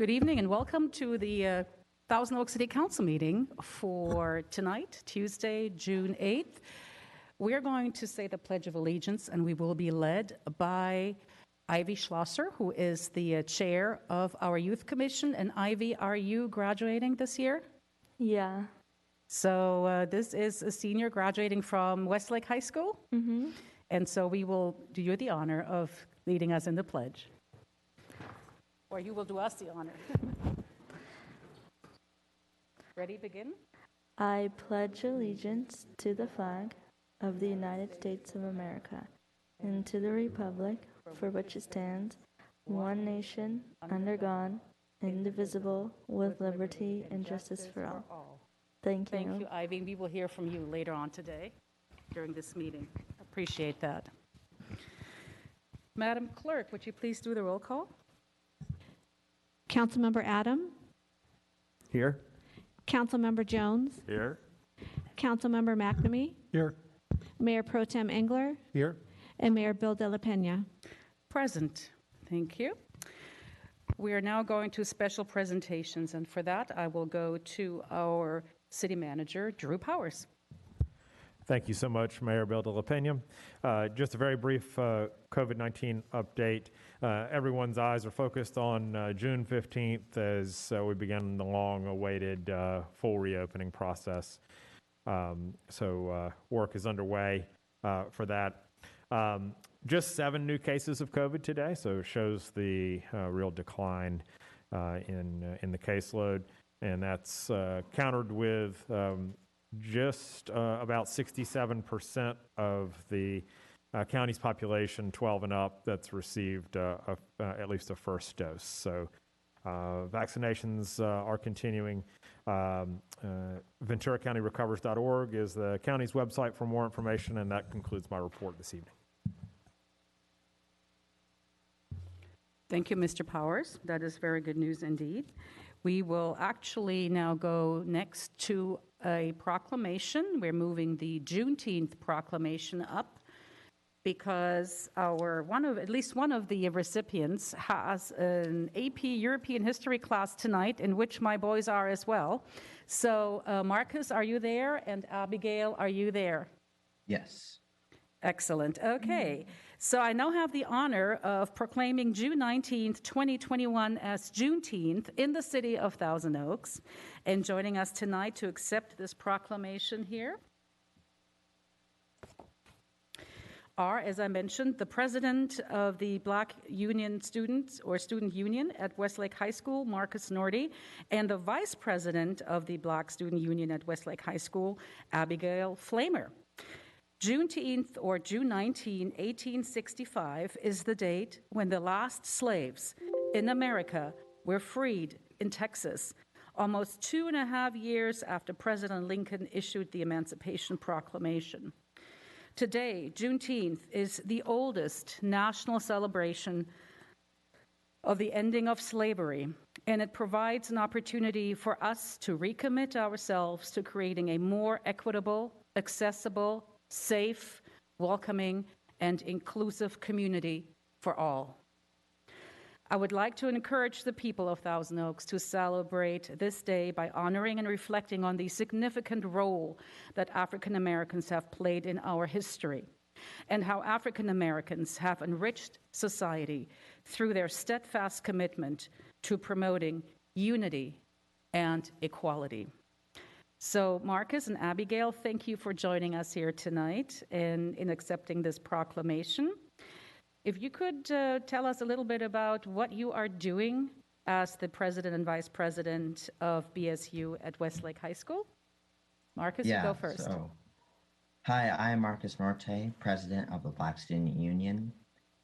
Good evening and welcome to the Thousand Oaks City Council meeting for tonight, Tuesday, June 8th. We are going to say the Pledge of Allegiance, and we will be led by Ivy Schlosser, who is the chair of our Youth Commission. And Ivy, are you graduating this year? Yeah. So this is a senior graduating from Westlake High School. Mm-hmm. And so we will do you the honor of leading us in the pledge. Or you will do us the honor. Ready, begin? I pledge allegiance to the flag of the United States of America and to the republic for which it stands, one nation, under God, indivisible, with liberty and justice for all. Thank you. Thank you, Ivy. We will hear from you later on today during this meeting. Appreciate that. Madam Clerk, would you please do the roll call? Councilmember Adam? Here. Councilmember Jones? Here. Councilmember McNamee? Here. Mayor Pro Tem Engler? Here. And Mayor Bill de la Pena? Present. Thank you. We are now going to special presentations, and for that, I will go to our city manager, Drew Powers. Thank you so much, Mayor Bill de la Pena. Just a very brief COVID-19 update. Everyone's eyes are focused on June 15th as we begin the long-awaited full reopening process. So work is underway for that. Just 7 new cases of COVID today, so it shows the real decline in the caseload, and that's countered with just about 67% of the county's population, 12 and up, that's received at least a first dose. So vaccinations are continuing. VenturaCountyRecovers.org is the county's website for more information, and that concludes my report this evening. Thank you, Mr. Powers. That is very good news indeed. We will actually now go next to a proclamation. We're moving the Juneteenth Proclamation up because at least one of the recipients has an AP European History class tonight, in which my boys are as well. So, Marcus, are you there? And Abigail, are you there? Yes. Excellent. Okay. So I now have the honor of proclaiming June 19th, 2021 as Juneteenth in the city of Thousand Oaks. And joining us tonight to accept this proclamation here are, as I mentioned, the president of the Black Union Students or Student Union at Westlake High School, Marcus Nordy, and the vice president of the Black Student Union at Westlake High School, Abigail Flamer. Juneteenth, or June 19, 1865, is the date when the last slaves in America were freed in Texas, almost 2.5 years after President Lincoln issued the Emancipation Proclamation. Today, Juneteenth is the oldest national celebration of the ending of slavery, and it provides an opportunity for us to recommit ourselves to creating a more equitable, accessible, safe, welcoming, and inclusive community for all. I would like to encourage the people of Thousand Oaks to celebrate this day by honoring and reflecting on the significant role that African Americans have played in our history, and how African Americans have enriched society through their steadfast commitment to promoting unity and equality. So, Marcus and Abigail, thank you for joining us here tonight and in accepting this proclamation. If you could tell us a little bit about what you are doing as the president and vice president of BSU at Westlake High School. Marcus, you go first. Hi, I'm Marcus Norte, president of the Black Student Union.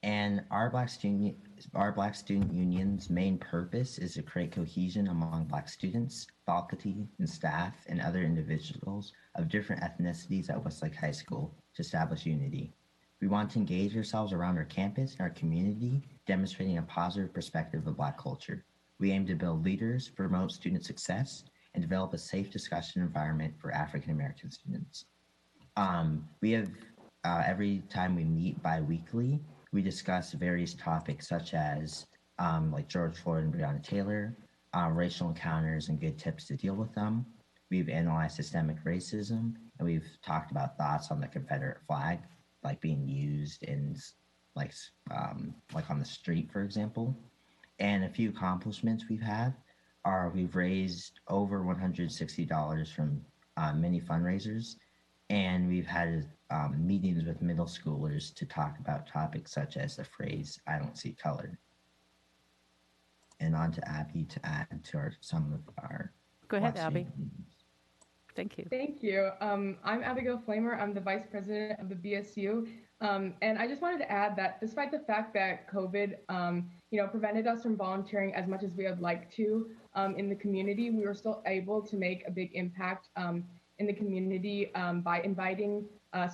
And our Black Student Union's main purpose is to create cohesion among Black students, faculty, and staff, and other individuals of different ethnicities at Westlake High School to establish unity. We want to engage ourselves around our campus and our community, demonstrating a positive perspective of Black culture. We aim to build leaders, promote student success, and develop a safe discussion environment for African American students. We have, every time we meet bi-weekly, we discuss various topics such as like George Floyd and Breonna Taylor, racial encounters and good tips to deal with them. We've analyzed systemic racism, and we've talked about thoughts on the Confederate flag, like being used in like on the street, for example. And a few accomplishments we've had are we've raised over $160 from many fundraisers, and we've had meetings with middle schoolers to talk about topics such as the phrase "I don't see color." And on to Abby to add to some of our. Go ahead, Abby. Thank you. Thank you. I'm Abigail Flamer. I'm the Vice President of the BSU. And I just wanted to add that despite the fact that COVID, prevented us from volunteering as much as we would like to in the community, we were still able to make a big impact in the community by inviting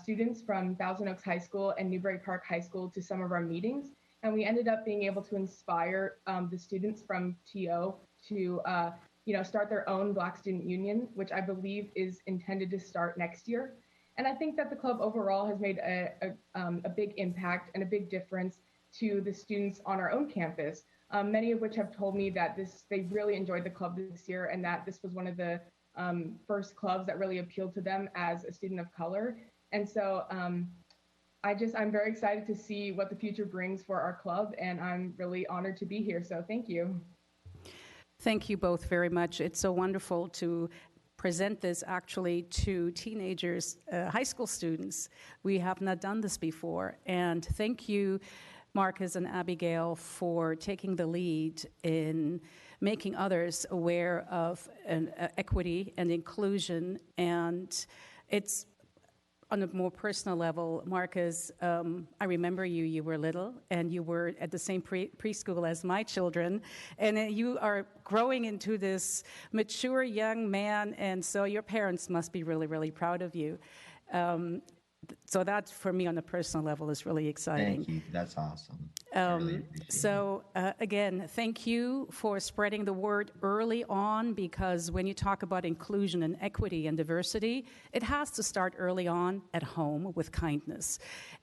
students from Thousand Oaks High School and Newbury Park High School to some of our meetings. And we ended up being able to inspire the students from TO to start their own Black Student Union, which I believe is intended to start next year. And I think that the club overall has made a big impact and a big difference to the students on our own campus, many of which have told me that they really enjoyed the club this year and that this was one of the first clubs that really appealed to them as a student of color. And so I'm very excited to see what the future brings for our club, and I'm really honored to be here. So thank you. Thank you both very much. It's so wonderful to present this actually to teenagers, high school students. We have not done this before. And thank you, Marcus and Abigail, for taking the lead in making others aware of equity and inclusion. And it's on a more personal level, Marcus, I remember you were little, and you were at the same preschool as my children, and you are growing into this mature young man, and so your parents must be really, really proud of you. So that, for me, on a personal level, is really exciting. Thank you. That's awesome. Really again, thank you for spreading the word early on, because when you talk about inclusion and equity and diversity, it has to start early on at home with kindness.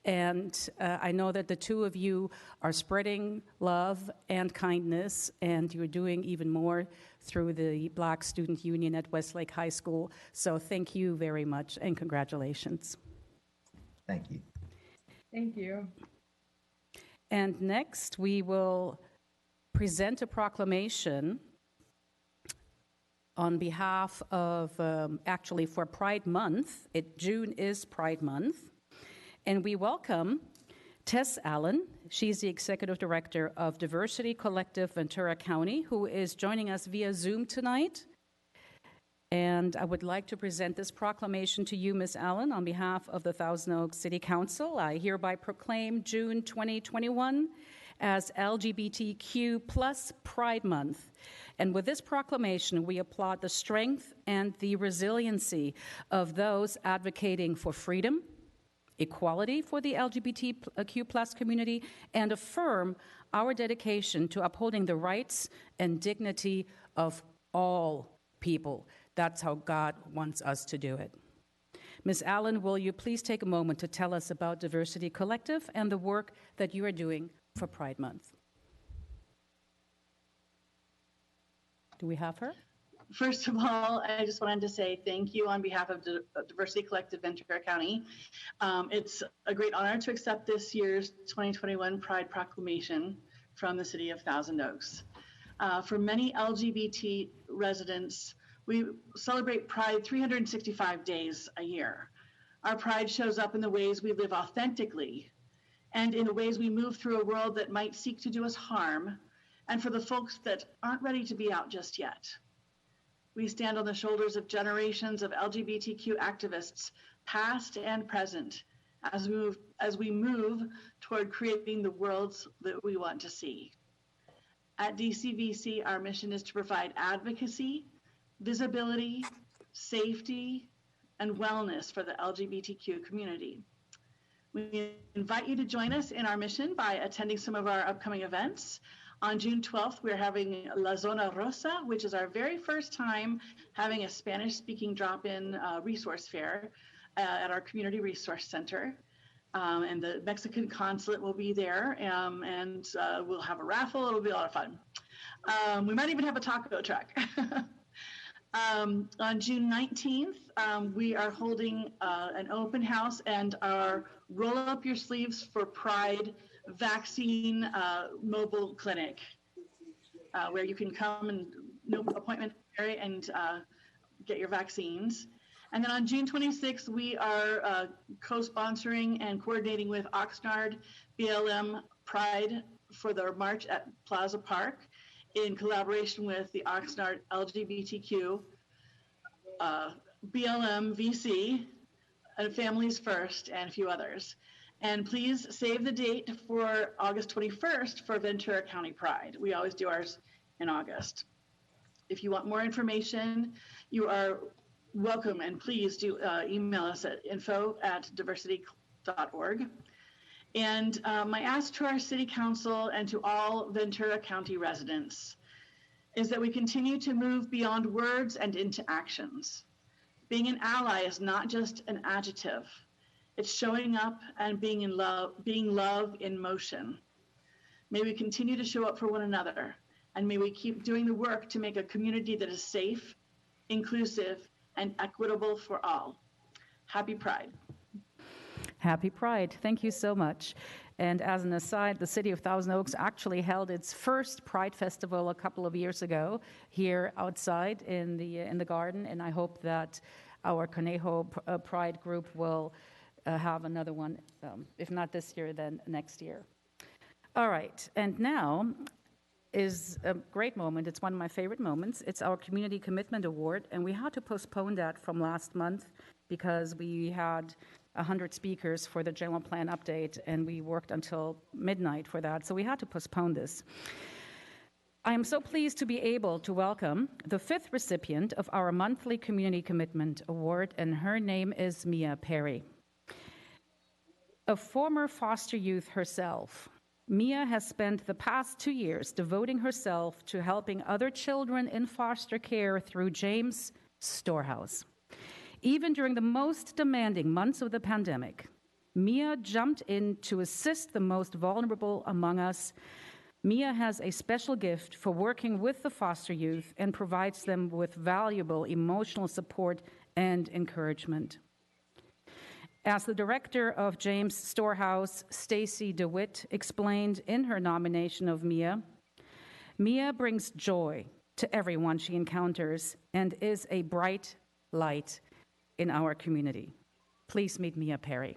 And I know that the two of you are spreading love and kindness, and you're doing even more through the Black Student Union at Westlake High School. So thank you very much, and congratulations. Thank you. Thank you. And next, we will present a proclamation on behalf of, actually for Pride Month. June is Pride Month. And we welcome Tess Allen. She's the Executive Director of Diversity Collective Ventura County, who is joining us via Zoom tonight. And I would like to present this proclamation to you, Ms. Allen, on behalf of the Thousand Oaks City Council. I hereby proclaim June 2021 as LGBTQ plus Pride Month. And with this proclamation, we applaud the strength and the resiliency of those advocating for freedom, equality for the LGBTQ plus community, and affirm our dedication to upholding the rights and dignity of all people. That's how God wants us to do it. Ms. Allen, will you please take a moment to tell us about Diversity Collective and the work that you are doing for Pride Month? Do we have her? First of all, I just wanted to say thank you on behalf of Diversity Collective Ventura County. It's a great honor to accept this year's 2021 Pride Proclamation from the city of Thousand Oaks. For many LGBT residents, we celebrate Pride 365 days a year. Our pride shows up in the ways we live authentically and in the ways we move through a world that might seek to do us harm, and for the folks that aren't ready to be out just yet. We stand on the shoulders of generations of LGBTQ activists, past and present, as we move toward creating the worlds that we want to see. At DCVC, our mission is to provide advocacy, visibility, safety, and wellness for the LGBTQ community. We invite you to join us in our mission by attending some of our upcoming events. On June 12th, we're having La Zona Rosa, which is our very first time having a Spanish-speaking drop-in resource fair at our Community Resource Center. And the Mexican consulate will be there, and we'll have a raffle. It'll be a lot of fun. We might even have a taco truck. On June 19th, we are holding an open house and our Roll Up Your Sleeves for Pride vaccine mobile clinic, where you can come and no appointment and get your vaccines. And then on June 26th, we are co-sponsoring and coordinating with Oxnard BLM Pride for their march at Plaza Park in collaboration with the Oxnard Lgbtq, BLM VC, and Families First, and a few others. And please save the date for August 21st for Ventura County Pride. We always do ours in August. If you want more information, you are welcome, and please do email us at info@diversity.org. And my ask to our City Council and to all Ventura County residents is that we continue to move beyond words and into actions. Being an ally is not just an adjective. It's showing up and being love in motion. May we continue to show up for one another, and may we keep doing the work to make a community that is safe, inclusive, and equitable for all. Happy Pride. Happy Pride. Thank you so much. And as an aside, the city of Thousand Oaks actually held its first Pride Festival a couple of years ago here outside in the garden, and I hope that our Conejo Pride group will have another one, if not this year, then next year. All right, and now is a great moment. It's one of my favorite moments. It's our Community Commitment Award, and we had to postpone that from last month because we had 100 speakers for the general plan update, and we worked until midnight for that, so we had to postpone this. I am so pleased to be able to welcome the 5th recipient of our monthly Community Commitment Award, and her name is Mia Perry. A former foster youth herself, Mia has spent the past 2 years devoting herself to helping other children in foster care through James Storehouse. Even during the most demanding months of the pandemic, Mia jumped in to assist the most vulnerable among us. Mia has a special gift for working with the foster youth and provides them with valuable emotional support and encouragement. As the director of James Storehouse, Stacy DeWitt, explained in her nomination of Mia, Mia brings joy to everyone she encounters and is a bright light in our community. Please meet Mia Perry.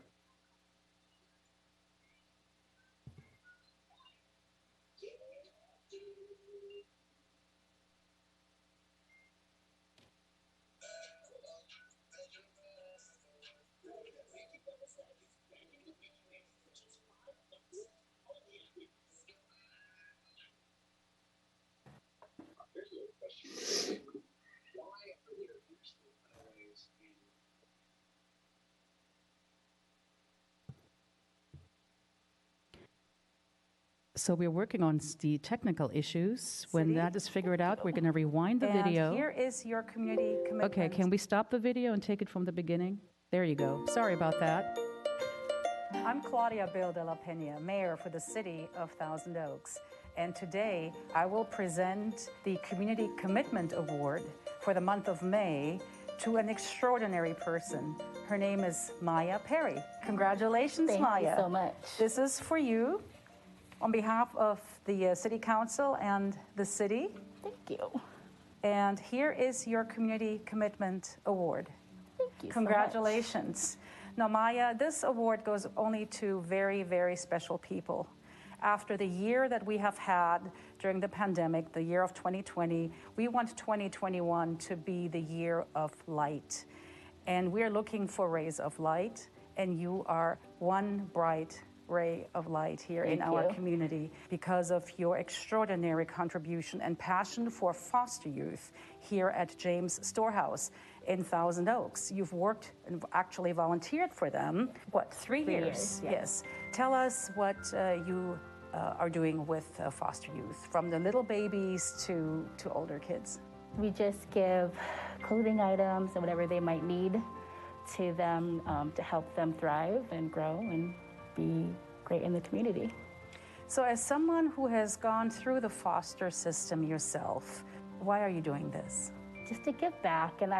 So we're working on the technical issues. When that is figured out, we're going to rewind the video. Here is your community commitment. Okay, can we stop the video and take it from the beginning? There you go. Sorry about that. I'm Claudia Bill de la Pena, Mayor for the City of Thousand Oaks. And today, I will present the Community Commitment Award for the month of May to an extraordinary person. Her name is Maya Perry. Congratulations, Maya. Thank you so much. This is for you on behalf of the City Council and the city. Thank you. And here is your Community Commitment Award. Thank you. Congratulations. Now, Maya, this award goes only to very, very special people. After the year that we have had during the pandemic, the year of 2020, we want 2021 to be the year of light. And we're looking for rays of light, and you are one bright ray of light here in our community because of your extraordinary contribution and passion for foster youth here at James Storehouse in Thousand Oaks. You've worked and actually volunteered for them, what, 3 years? Yes. Tell us what you are doing with foster youth, from the little babies to older kids. We just give clothing items and whatever they might need to them to help them thrive and grow and be great in the community. So as someone who has gone through the foster system yourself, why are you doing this? Just to give back, and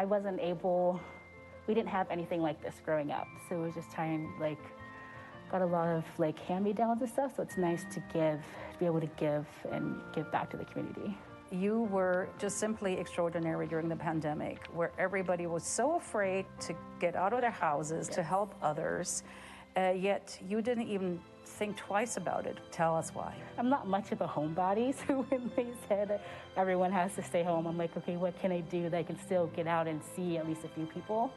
we didn't have anything like this growing up. So it was just got a lot of hand-me-downs and stuff, so it's nice to be able to give and give back to the community. You were just simply extraordinary during the pandemic, where everybody was so afraid to get out of their houses to help others, yet you didn't even think twice about it. Tell us why. I'm not much of a homebody, so when they said everyone has to stay home, I'm like, okay, what can I do that I can still get out and see at least a few people?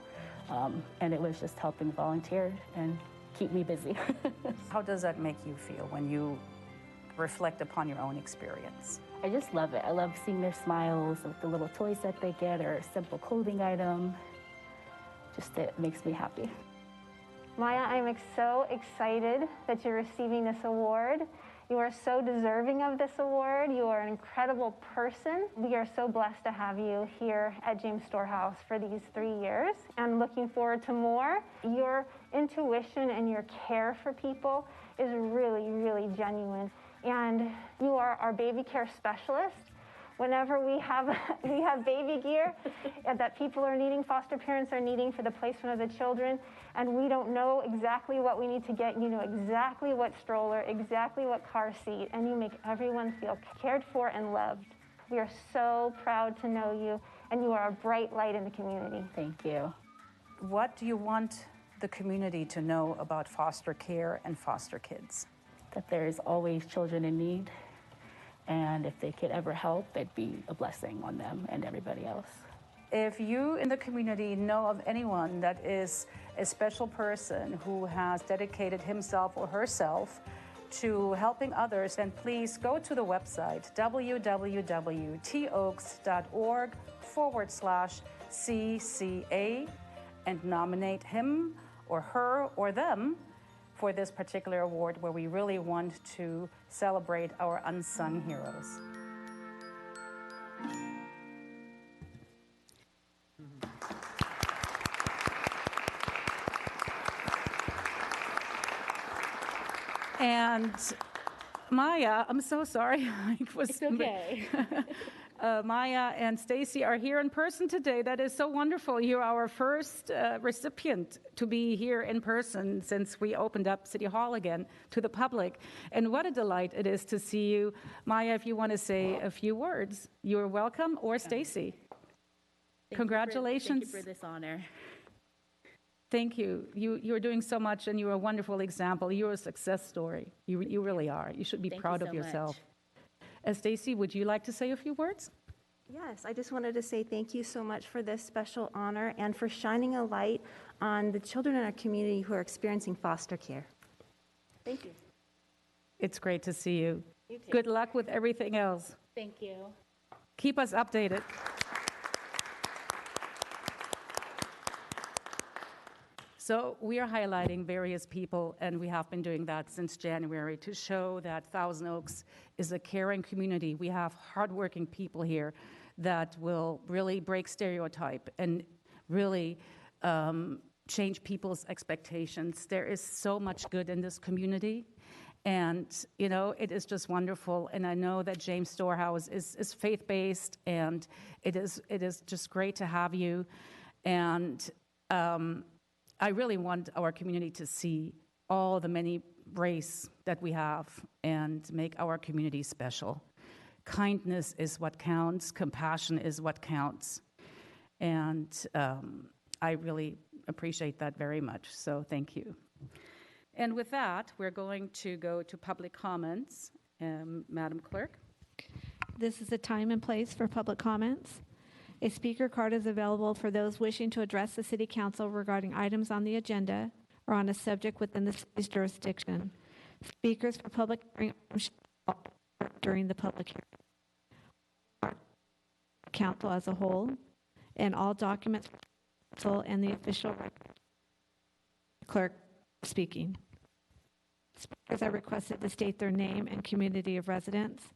And it was just helping volunteer and keep me busy. How does that make you feel when you reflect upon your own experience? I just love it. I love seeing their smiles with the little toys that they get or a simple clothing item. Just it makes me happy. Maya, I'm so excited that you're receiving this award. You are so deserving of this award. You are an incredible person. We are so blessed to have you here at James Storehouse for these 3 years and looking forward to more. Your intuition and your care for people is really, really genuine. And you are our baby care specialist. Whenever we have baby gear that people are needing, foster parents are needing for the placement of the children, and we don't know exactly what we need to get, you know exactly what stroller, exactly what car seat, and you make everyone feel cared for and loved. We are so proud to know you, and you are a bright light in the community. Thank you. What do you want the community to know about foster care and foster kids? That there's always children in need, and if they could ever help, it'd be a blessing on them and everybody else. If you in the community know of anyone that is a special person who has dedicated himself or herself to helping others, then please go to the website www.toaks.org/CCA and nominate him or her or them for this particular award, where we really want to celebrate our unsung heroes. And Maya, I'm so sorry. It's okay. Maya and Stacy are here in person today. That is so wonderful. You're our first recipient to be here in person since we opened up City Hall again to the public. And what a delight it is to see you. Maya, if you want to say a few words, you're welcome, or Stacy. Congratulations. Thank you for this honor. Thank you. You're doing so much, and you're a wonderful example. You're a success story. You really are. You should be proud of yourself. Stacy, would you like to say a few words? Yes, I just wanted to say thank you so much for this special honor and for shining a light on the children in our community who are experiencing foster care. Thank you. It's great to see you. You too. Good luck with everything else. Thank you. Keep us updated. So we are highlighting various people, and we have been doing that since January to show that Thousand Oaks is a caring community. We have hardworking people here that will really break stereotype and really change people's expectations. There is so much good in this community, and it is just wonderful. And I know that James Storehouse is faith-based, and it is just great to have you. And I really want our community to see all the many race that we have and make our community special. Kindness is what counts. Compassion is what counts. And I really appreciate that very much. So thank you. And with that, we're going to go to public comments. Madam Clerk. This is a time and place for public comments. A speaker card is available for those wishing to address the City Council regarding items on the agenda or on a subject within the city's jurisdiction. Speakers for public hearing during the public hearing. Council as a whole, and all documents and the official record. Clerk speaking. Speakers are requested to state their name and community of residence.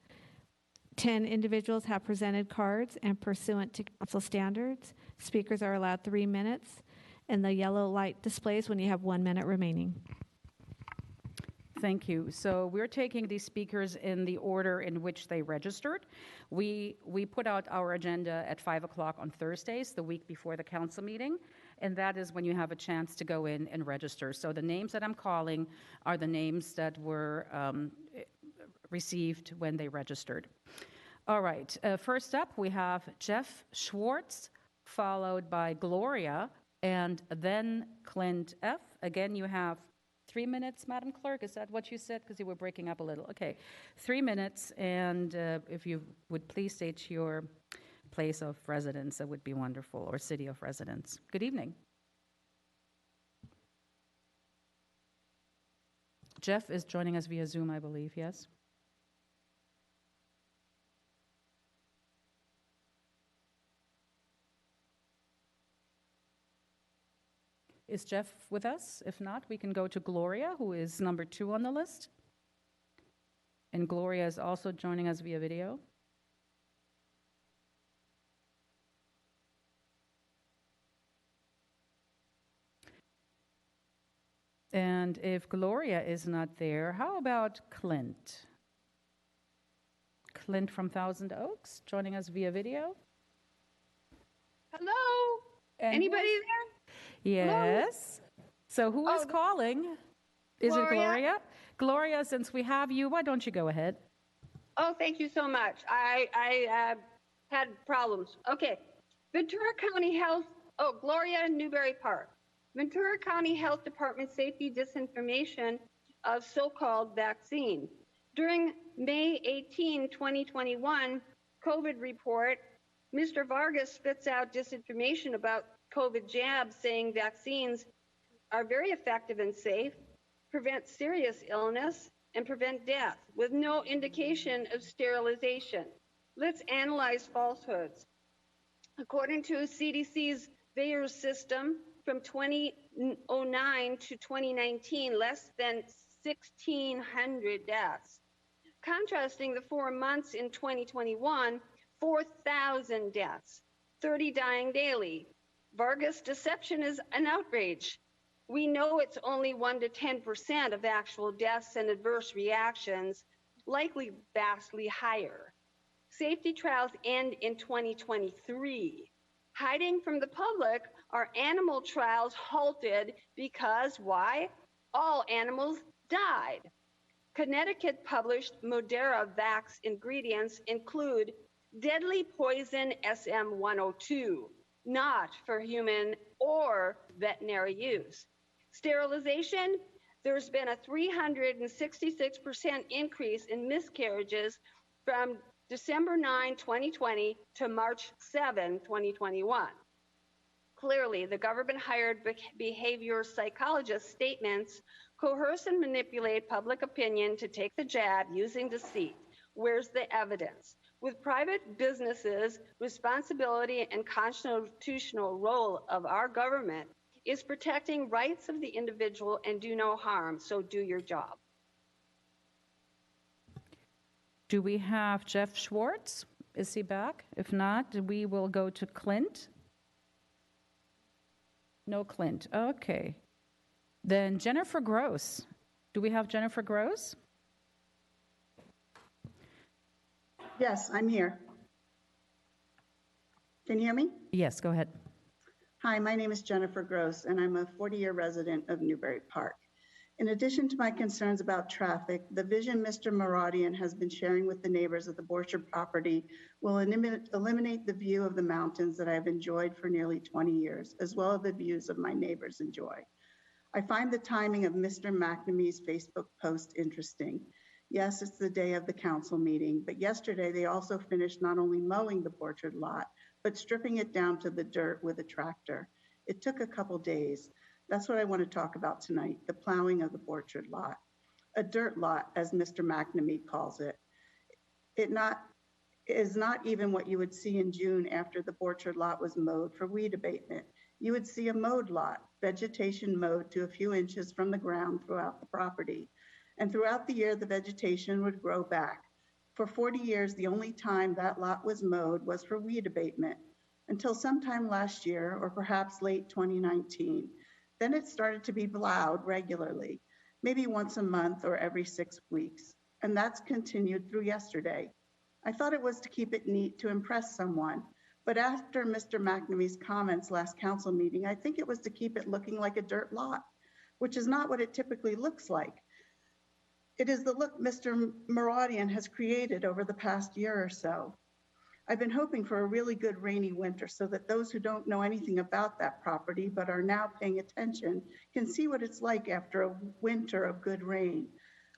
10 individuals have presented cards, and pursuant to council standards, speakers are allowed 3 minutes, and the yellow light displays when you have 1 minute remaining. Thank you. So we're taking these speakers in the order in which they registered. We put out our agenda at 5 o'clock on Thursdays, the week before the council meeting, and that is when you have a chance to go in and register. So the names that I'm calling are the names that were received when they registered. All right, first up we have Jeff Schwartz, followed by Gloria, and then Clint F. Again, you have 3 minutes, Madam Clerk. Is that what you said? Because you were breaking up a little. Okay, 3 minutes, and if you would please state your place of residence, that would be wonderful, or city of residence. Good evening. Jeff is joining us via Zoom, I believe, yes? Is Jeff with us? If not, we can go to Gloria, who is number 2 on the list. And Gloria is also joining us via video. And if Gloria is not there, how about Clint? Clint from Thousand Oaks, joining us via video. Hello? And anybody there? Yes. Hello? So who is calling? Is Gloria? It Gloria? Gloria, since we have you, why don't you go ahead? Oh, thank you so much. I had problems. Okay. Ventura County Health, Gloria, Newberry Park. Ventura County Health Department safety disinformation of so-called vaccine. During May 18, 2021, COVID report, Mr. Vargas spits out disinformation about COVID jabs, saying vaccines are very effective and safe, prevent serious illness, and prevent death, with no indication of sterilization. Let's analyze falsehoods. According to CDC's VAERS system, from 2009 to 2019, less than 1,600 deaths. Contrasting the 4 months in 2021, 4,000 deaths, 30 dying daily. Vargas' deception is an outrage. We know it's only 1 to 10% of actual deaths and adverse reactions, likely vastly higher. Safety trials end in 2023. Hiding from the public are animal trials halted because why? All animals died. Connecticut published Moderna Vax ingredients include deadly poison SM-102, not for human or veterinary use. Sterilization, there's been a 366% increase in miscarriages from December 9, 2020 to March 7, 2021. Clearly, the government-hired behavior psychologist statements coerce and manipulate public opinion to take the jab using deceit. Where's the evidence? With private businesses, responsibility and constitutional role of our government is protecting rights of the individual and do no harm, so do your job. Do we have Jeff Schwartz? Is he back? If not, we will go to Clint. No Clint. Okay. Then Jennifer Gross. Do we have Jennifer Gross? Yes, I'm here. Can you hear me? Yes, go ahead. Hi, my name is Jennifer Gross, and I'm a 40-year resident of Newberry Park. In addition to my concerns about traffic, the vision Mr. Maradian has been sharing with the neighbors of the Borchard property will eliminate the view of the mountains that I have enjoyed for nearly 20 years, as well as the views of my neighbors enjoy. I find the timing of Mr. McNamee's Facebook post interesting. Yes, it's the day of the council meeting, but yesterday they also finished not only mowing the Borchard lot, but stripping it down to the dirt with a tractor. It took a couple days. That's what I want to talk about tonight, the plowing of the Borchard lot. A dirt lot, as Mr. McNamee calls it. It is not even what you would see in June after the Borchard lot was mowed for weed abatement. You would see a mowed lot, vegetation mowed to a few inches from the ground throughout the property. And throughout the year, the vegetation would grow back. For 40 years, the only time that lot was mowed was for weed abatement, until sometime last year, or perhaps late 2019. Then it started to be plowed regularly. maybe once a month or every 6 weeks. And that's continued through yesterday. I thought it was to keep it neat to impress someone, but after Mr. McNamee's comments last council meeting, I think it was to keep it looking like a dirt lot, which is not what it typically looks like. It is the look Mr. Maradian has created over the past year or so. I've been hoping for a really good rainy winter so that those who don't know anything about that property but are now paying attention can see what it's like after a winter of good rain.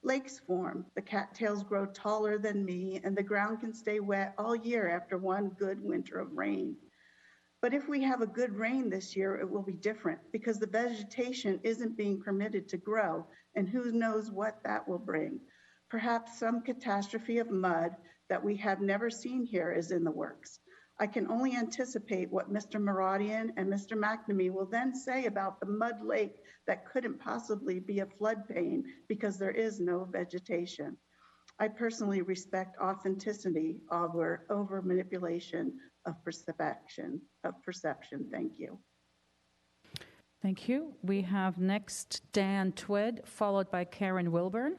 Lakes form, the cattails grow taller than me, and the ground can stay wet all year after one good winter of rain. But if we have a good rain this year, it will be different because the vegetation isn't being permitted to grow, and who knows what that will bring. Perhaps some catastrophe of mud that we have never seen here is in the works. I can only anticipate what Mr. Maradian and Mr. McNamee will then say about the mud lake that couldn't possibly be a floodplain because there is no vegetation. I personally respect authenticity over manipulation of perception. Thank you. Thank you. We have next Dan Twed, followed by Karen Wilburn.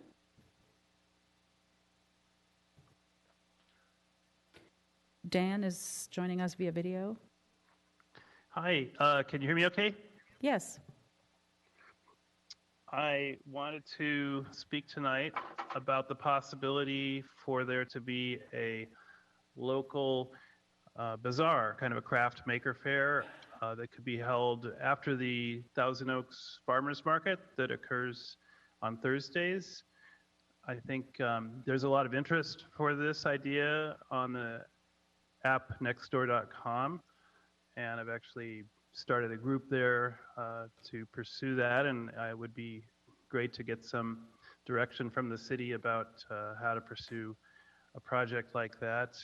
Dan is joining us via video. Hi, can you hear me okay? Yes. I wanted to speak tonight about the possibility for there to be a local bazaar, kind of a craft maker fair that could be held after the Thousand Oaks Farmers Market that occurs on Thursdays. I think there's a lot of interest for this idea on the app nextdoor.com, and I've actually started a group there to pursue that, and it would be great to get some direction from the city about how to pursue a project like that.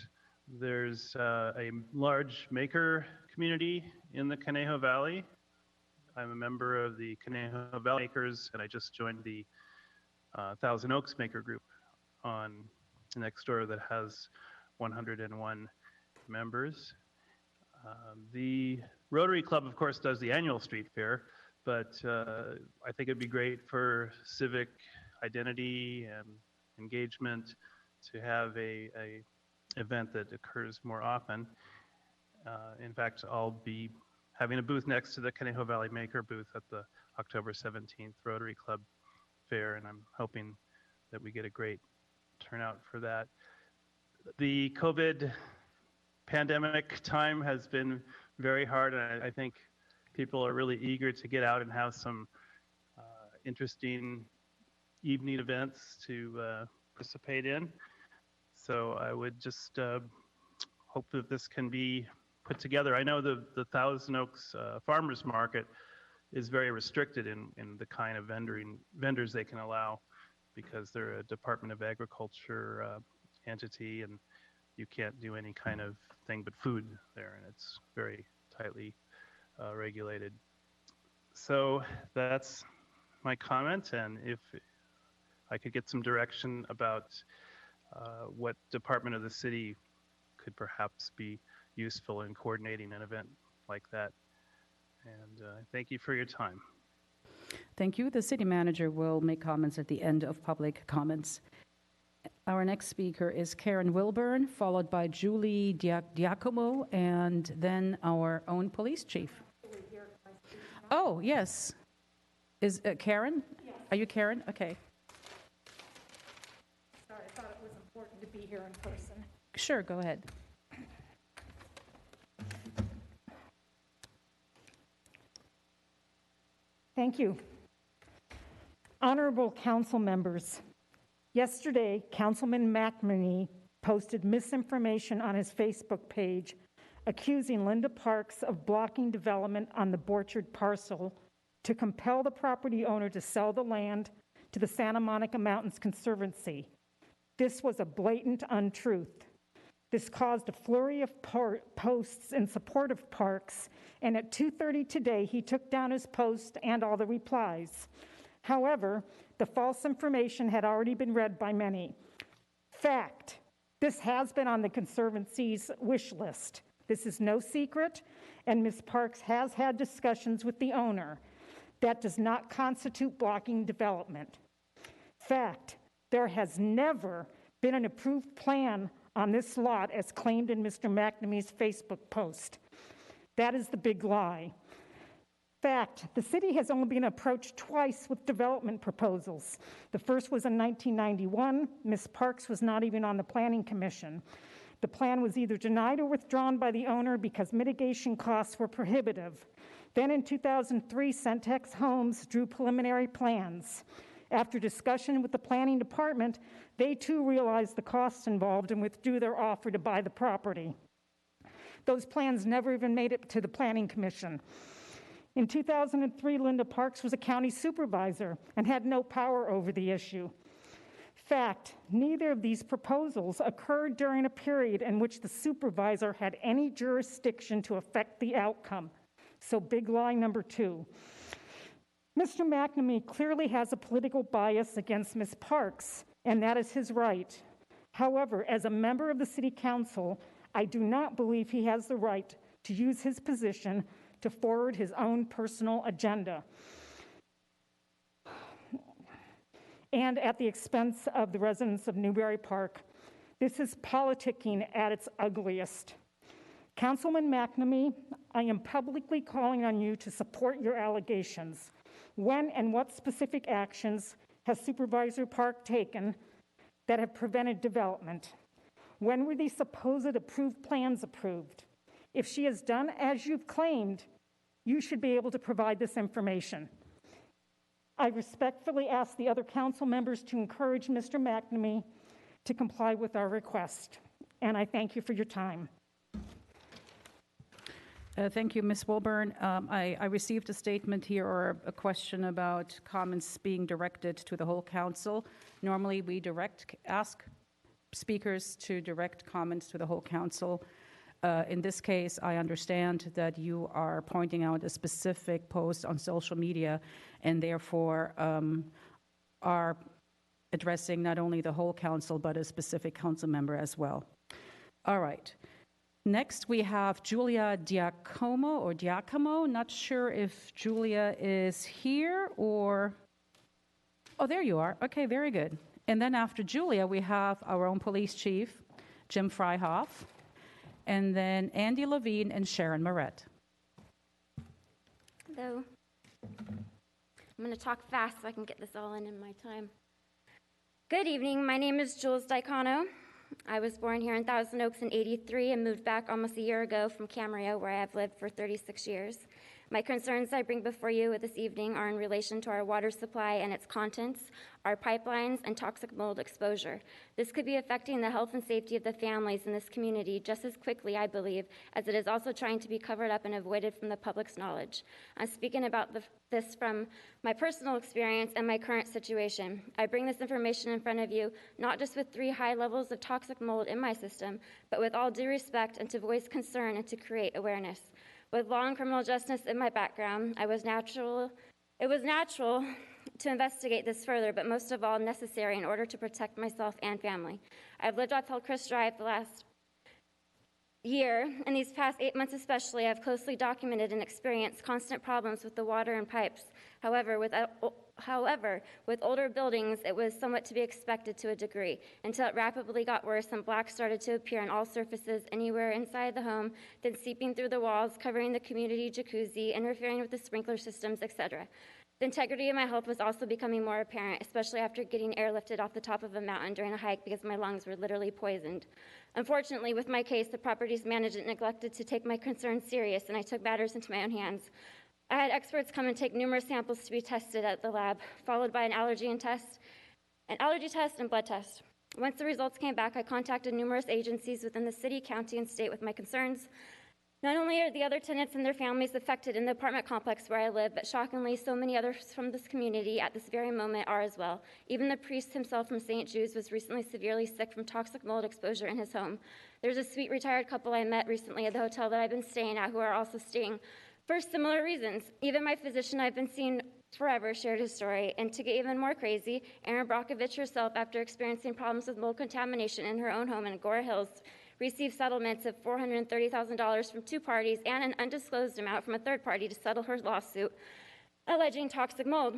There's a large maker community in the Conejo Valley. I'm a member of the Conejo Valley Makers, and I just joined the Thousand Oaks Maker Group on Nextdoor that has 101 members. The Rotary Club, of course, does the annual street fair, but I think it'd be great for civic identity and engagement to have a event that occurs more often. In fact, I'll be having a booth next to the Conejo Valley Maker booth at the October 17th Rotary Club fair, and I'm hoping that we get a great turnout for that. The COVID pandemic time has been very hard, and I think people are really eager to get out and have some interesting evening events to participate in. So I would just hope that this can be put together. I know the Thousand Oaks Farmers Market is very restricted in the kind of vendors they can allow because they're a Department of Agriculture entity, and you can't do any kind of thing but food there, and it's very tightly regulated. So that's my comment, and if I could get some direction about what department of the city could perhaps be useful in coordinating an event like that. And thank you for your time. Thank you. The city manager will make comments at the end of public comments. Our next speaker is Karen Wilburn, followed by Julie Giacomo, and then our own police chief. Oh, yes. Is Karen? Yes. Are you Karen? Okay. Sorry, I thought it was important to be here in person. Sure, go ahead. Thank you. Honorable council members, yesterday, Councilman McNamee posted misinformation on his Facebook page accusing Linda Parks of blocking development on the Borchard parcel to compel the property owner to sell the land to the Santa Monica Mountains Conservancy. This was a blatant untruth. This caused a flurry of posts in support of Parks, and at 2:30 today, he took down his post and all the replies. However, the false information had already been read by many. Fact, this has been on the Conservancy's wish list. This is no secret, and Ms. Parks has had discussions with the owner. That does not constitute blocking development. Fact, there has never been an approved plan on this lot as claimed in Mr. McNamee's Facebook post. That is the big lie. Fact, the city has only been approached twice with development proposals. The first was in 1991. Ms. Parks was not even on the Planning Commission. The plan was either denied or withdrawn by the owner because mitigation costs were prohibitive. Then in 2003, Centex Homes drew preliminary plans. After discussion with the planning department, they too realized the costs involved and withdrew their offer to buy the property. Those plans never even made it to the Planning Commission. In 2003, Linda Parks was a county supervisor and had no power over the issue. Fact, neither of these proposals occurred during a period in which the supervisor had any jurisdiction to affect the outcome. So big lie number 2. Mr. McNamee clearly has a political bias against Ms. Parks, and that is his right. However, as a member of the City Council, I do not believe he has the right to use his position to forward his own personal agenda, and at the expense of the residents of Newbury Park. This is politicking at its ugliest. Councilman McNamee, I am publicly calling on you to support your allegations. When and what specific actions has Supervisor Park taken that have prevented development? When were these supposed approved plans approved? If she has done as you've claimed, you should be able to provide this information. I respectfully ask the other council members to encourage Mr. McNamee to comply with our request, and I thank you for your time. Thank you, Ms. Wilburn. I received a statement here or a question about comments being directed to the whole council. Normally, we ask speakers to direct comments to the whole council. In this case, I understand that you are pointing out a specific post on social media and therefore are addressing not only the whole council, but a specific council member as well. All right. Next, we have Julia Diacomo. Not sure if Julia is here or... Oh, there you are. Okay, very good. And then after Julia, we have our own police chief, Jim Freihoff, and then Andy Levine and Sharon Moret. Hello. I'm going to talk fast so I can get this all in my time. Good evening. My name is Jules Diacono. I was born here in Thousand Oaks in '83 and moved back almost a year ago from Camarillo, where I have lived for 36 years. My concerns I bring before you this evening are in relation to our water supply and its contents, our pipelines, and toxic mold exposure. This could be affecting the health and safety of the families in this community just as quickly, I believe, as it is also trying to be covered up and avoided from the public's knowledge. I'm speaking about this from my personal experience and my current situation. I bring this information in front of you not just with 3 high levels of toxic mold in my system, but with all due respect and to voice concern and to create awareness. With law and criminal justice in my background, it was natural to investigate this further, but most of all necessary in order to protect myself and family. I've lived off Hillcrest Drive the last year, and these past 8 months especially, I've closely documented and experienced constant problems with the water and pipes. However, with older buildings, it was somewhat to be expected to a degree, until it rapidly got worse and black started to appear on all surfaces anywhere inside the home, then seeping through the walls, covering the community jacuzzi, interfering with the sprinkler systems, etc. The integrity of my health was also becoming more apparent, especially after getting airlifted off the top of a mountain during a hike because my lungs were literally poisoned. Unfortunately, with my case, the property's management neglected to take my concerns serious, and I took matters into my own hands. I had experts come and take numerous samples to be tested at the lab, followed by an allergy test and blood test. Once the results came back, I contacted numerous agencies within the city, county, and state with my concerns. Not only are the other tenants and their families affected in the apartment complex where I live, but shockingly, so many others from this community at this very moment are as well. Even the priest himself from St. Jude's was recently severely sick from toxic mold exposure in his home. There's a sweet retired couple I met recently at the hotel that I've been staying at who are also staying for similar reasons. Even my physician I've been seeing forever shared his story. And to get even more crazy, Erin Brockovich herself, after experiencing problems with mold contamination in her own home in Agora Hills, received settlements of $430,000 from 2 parties and an undisclosed amount from a third party to settle her lawsuit. alleging toxic mold.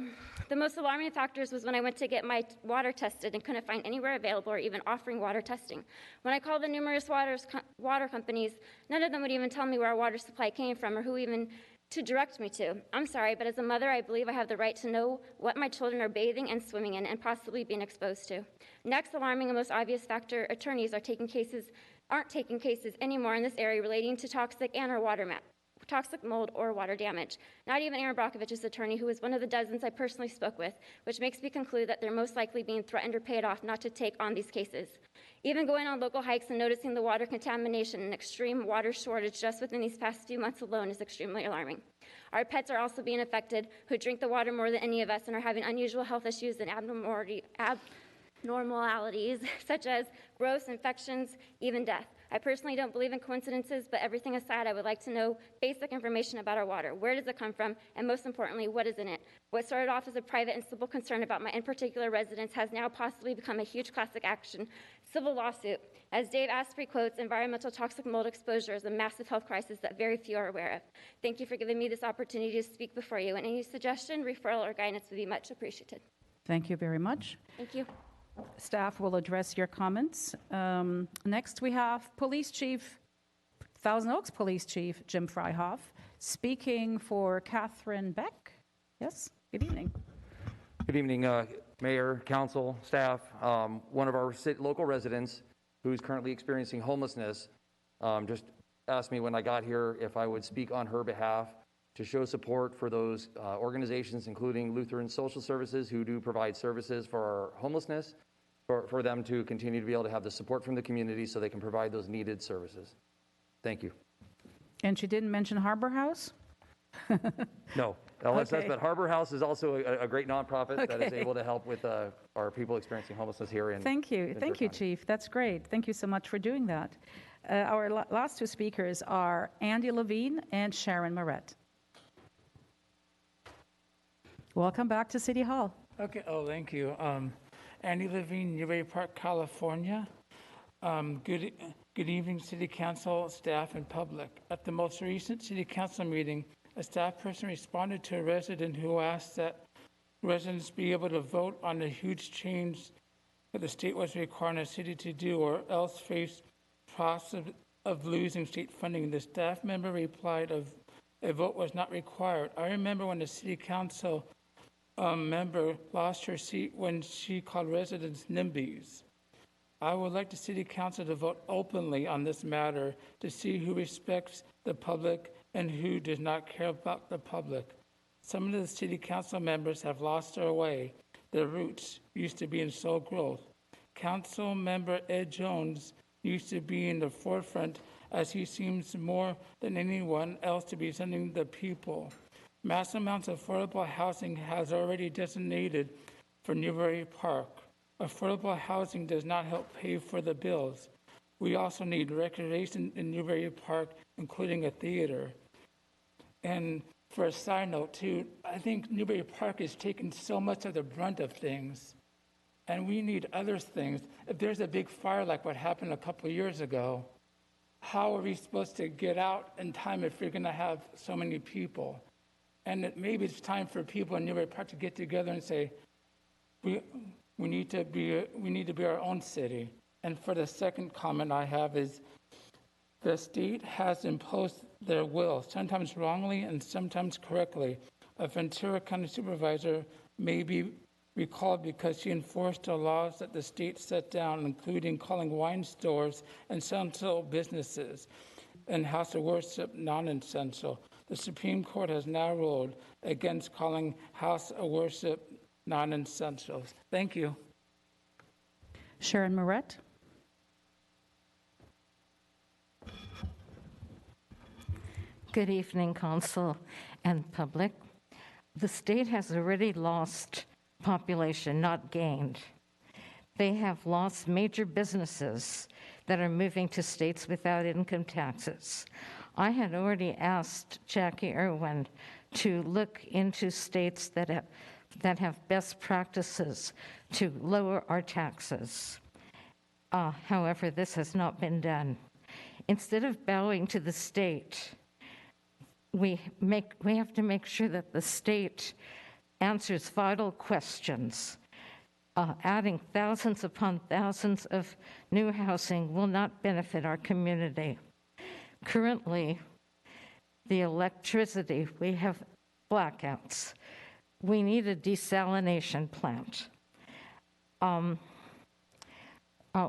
The most alarming factors was when I went to get my water tested and couldn't find anywhere available or even offering water testing. When I called the numerous water companies, none of them would even tell me where our water supply came from or who even to direct me to. I'm sorry, but as a mother, I believe I have the right to know what my children are bathing and swimming in and possibly being exposed to. Next, alarming and most obvious factor, attorneys aren't taking cases anymore in this area relating to toxic mold or water damage. Not even Aaron Brockovich's attorney, who was one of the dozens I personally spoke with, which makes me conclude that they're most likely being threatened or paid off not to take on these cases. Even going on local hikes and noticing the water contamination and extreme water shortage just within these past few months alone is extremely alarming. Our pets are also being affected, who drink the water more than any of us and are having unusual health issues and abnormalities such as growth, infections, even death. I personally don't believe in coincidences, but everything aside, I would like to know basic information about our water. Where does it come from? And most importantly, what is in it? What started off as a private and simple concern about my in particular residence has now possibly become a huge classic action civil lawsuit. As Dave Asprey quotes, environmental toxic mold exposure is a massive health crisis that very few are aware of. Thank you for giving me this opportunity to speak before you, and any suggestion, referral, or guidance would be much appreciated. Thank you very much. Thank you. Staff will address your comments. Next, we have Thousand Oaks Police Chief Jim Freihoff speaking for Catherine Beck. Yes, good evening. Good evening, Mayor, Council, staff. One of our local residents who's currently experiencing homelessness just asked me when I got here if I would speak on her behalf to show support for those organizations, including Lutheran Social Services, who do provide services for our homelessness, for them to continue to be able to have the support from the community so they can provide those needed services. Thank you. And she didn't mention Harbor House? No, LSS, Okay. but Harbor House is also a great nonprofit that is able to help with our people experiencing homelessness here in Thank you. Ventura Thank you, County. Chief. That's great. Thank you so much for doing that. Our last two speakers are Andy Levine and Sharon Moret. Welcome back to City Hall. Okay. Oh, thank you. Andy Levine, Newbury Park, California. Good evening, City Council, staff, and public. At the most recent City Council meeting, a staff person responded to a resident who asked that residents be able to vote on the huge change that the state was requiring the city to do, or else face process of losing state funding. The staff member replied, a vote was not required. I remember when the City Council member lost her seat when she called residents NIMBYs. I would like the City Council to vote openly on this matter to see who respects the public and who does not care about the public. Some of the City Council members have lost their way. Their roots used to be in Soul Grove. Council member Ed Jones used to be in the forefront, as he seems more than anyone else to be sending the people. Mass amounts of affordable housing has already designated for Newbury Park. Affordable housing does not help pay for the bills. We also need recreation in Newbury Park, including a theater. And for a side note too, I think Newbury Park is taking so much of the brunt of things, and we need other things. If there's a big fire like what happened a couple of years ago, how are we supposed to get out in time if we're gonna have so many people? And maybe it's time for people in Newbury Park to get together and say, we need to be our own city. And for the second comment I have is, the state has imposed their will, sometimes wrongly and sometimes correctly. A Ventura County supervisor may be recalled because she enforced the laws that the state set down, including calling wine stores and essential businesses and house of worship non-essential. The Supreme Court has now ruled against calling house of worship non-essentials. Thank you. Sharon Moret. Good evening, Council and public. The state has already lost population, not gained. They have lost major businesses that are moving to states without income taxes. I had already asked Jackie Irwin to look into states that have best practices to lower our taxes. However, this has not been done. Instead of bowing to the state, we have to make sure that the state answers vital questions. Adding thousands upon thousands of new housing will not benefit our community. Currently, the electricity, we have blackouts. We need a desalination plant.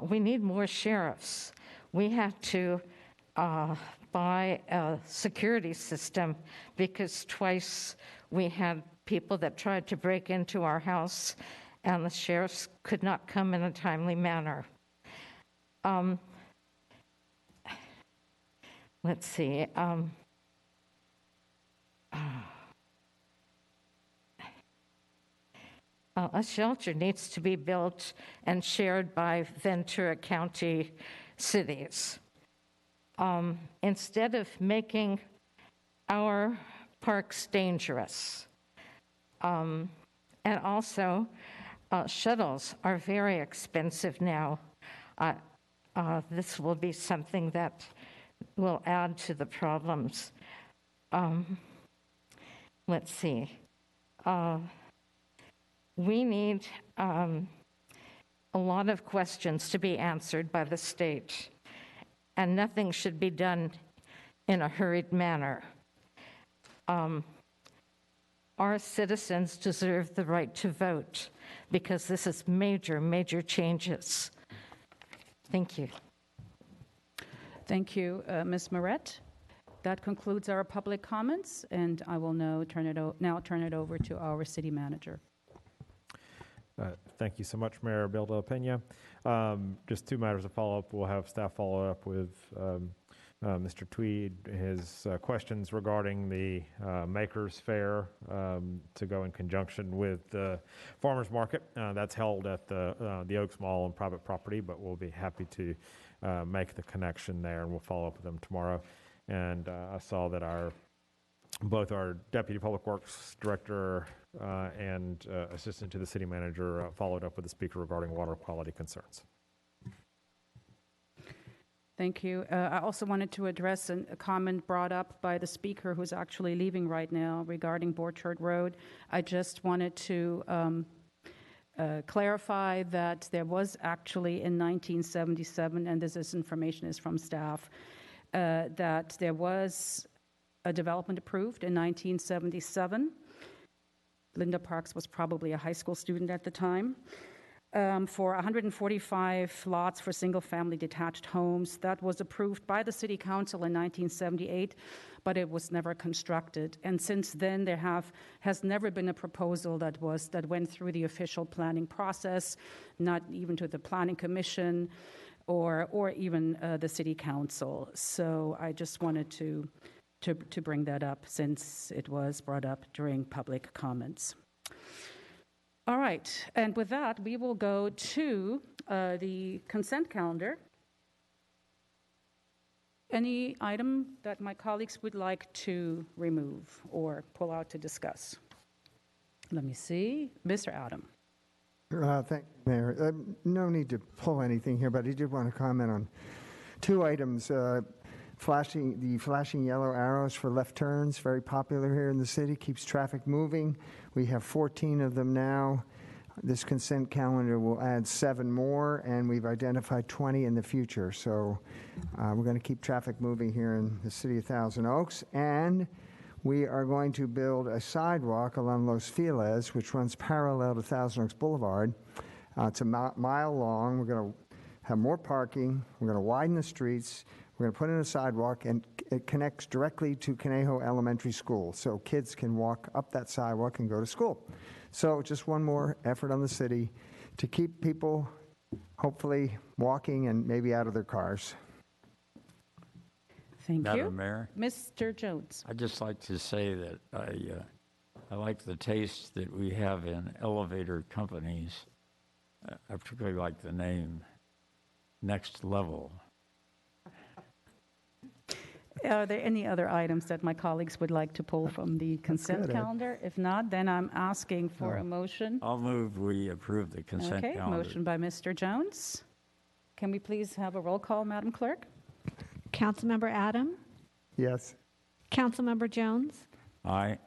We need more sheriffs. We have to buy a security system because twice we had people that tried to break into our house and the sheriffs could not come in a timely manner. Let's see. A shelter needs to be built and shared by Ventura County cities. Instead of making our parks dangerous. And also, shuttles are very expensive now. This will be something that will add to the problems. Let's see. We need a lot of questions to be answered by the state, and nothing should be done in a hurried manner. Our citizens deserve the right to vote because this is major, major changes. Thank you. Thank you, Ms. Moret. That concludes our public comments, and I will now turn it over to our city manager. Thank you so much, Mayor Bill de la Pena. Just two matters of follow-up. We'll have staff follow up with Mr. Tweed, his questions regarding the Makers Fair to go in conjunction with the Farmers Market. That's held at the Oaks Mall on private property, but we'll be happy to make the connection there, and we'll follow up with them tomorrow. And I saw that both our Deputy Public Works Director and Assistant to the City Manager followed up with the Speaker regarding water quality concerns. Thank you. I also wanted to address a comment brought up by the Speaker, who's actually leaving right now, regarding Borchard Road. I just wanted to clarify that there was actually in 1977, and this information is from staff, that there was a development approved in 1977. Linda Parks was probably a high school student at the time. For 145 lots for single-family detached homes. That was approved by the City Council in 1978, but it was never constructed. And since then, there has never been a proposal that went through the official planning process, not even to the Planning Commission or even the City Council. So I just wanted to bring that up since it was brought up during public comments. All right, and with that, we will go to the consent calendar. Any item that my colleagues would like to remove or pull out to discuss? Let me see. Mr. Adam. Thank you, Mayor. No need to pull anything here, but I did want to comment on two items. The flashing yellow arrows for left turns, very popular here in the city, keeps traffic moving. We have 14 of them now. This consent calendar will add 7 more, and we've identified 20 in the future. So we're going to keep traffic moving here in the city of Thousand Oaks. And we are going to build a sidewalk along Los Feliz, which runs parallel to Thousand Oaks Boulevard. It's a mile long. We're going to have more parking. We're going to widen the streets. We're going to put in a sidewalk, and it connects directly to Conejo Elementary School, so kids can walk up that sidewalk and go to school. So just one more effort on the city to keep people hopefully walking and maybe out of their cars. Thank you. Madam Mayor? Mr. Jones. I'd just like to say that I like the taste that we have in elevator companies. I particularly like the name Next Level. Are there any other items that my colleagues would like to pull from the consent calendar? If not, then I'm asking for a motion. I'll move we approve the consent calendar. Okay, motion by Mr. Jones. Can we please have a roll call, Madam Clerk? Councilmember Adam? Yes. Councilmember Jones, Aye.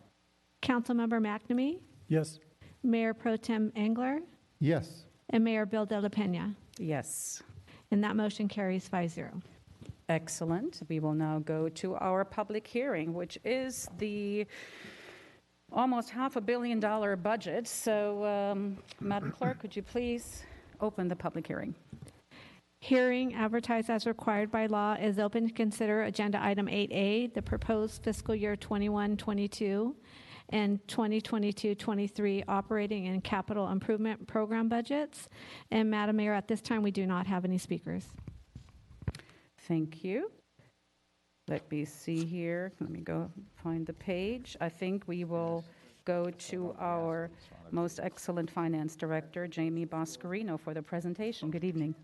Councilmember McNamee, Yes. Mayor Pro Tem Engler, Yes. and Mayor Bill de la Pena. Yes. And that motion carries 5-0. Excellent. We will now go to our public hearing, which is the almost $500 million budget. So, Madam Clerk, could you please open the public hearing? Hearing advertised as required by law is open to consider Agenda Item 8A, the proposed fiscal year 21-22 and 2022-23 operating and capital improvement program budgets. And Madam Mayor, at this time, we do not have any speakers. Thank you. Let me see here. Let me go find the page. I think we will go to our most excellent finance director, Jamie Boscarino, for the presentation. Good evening.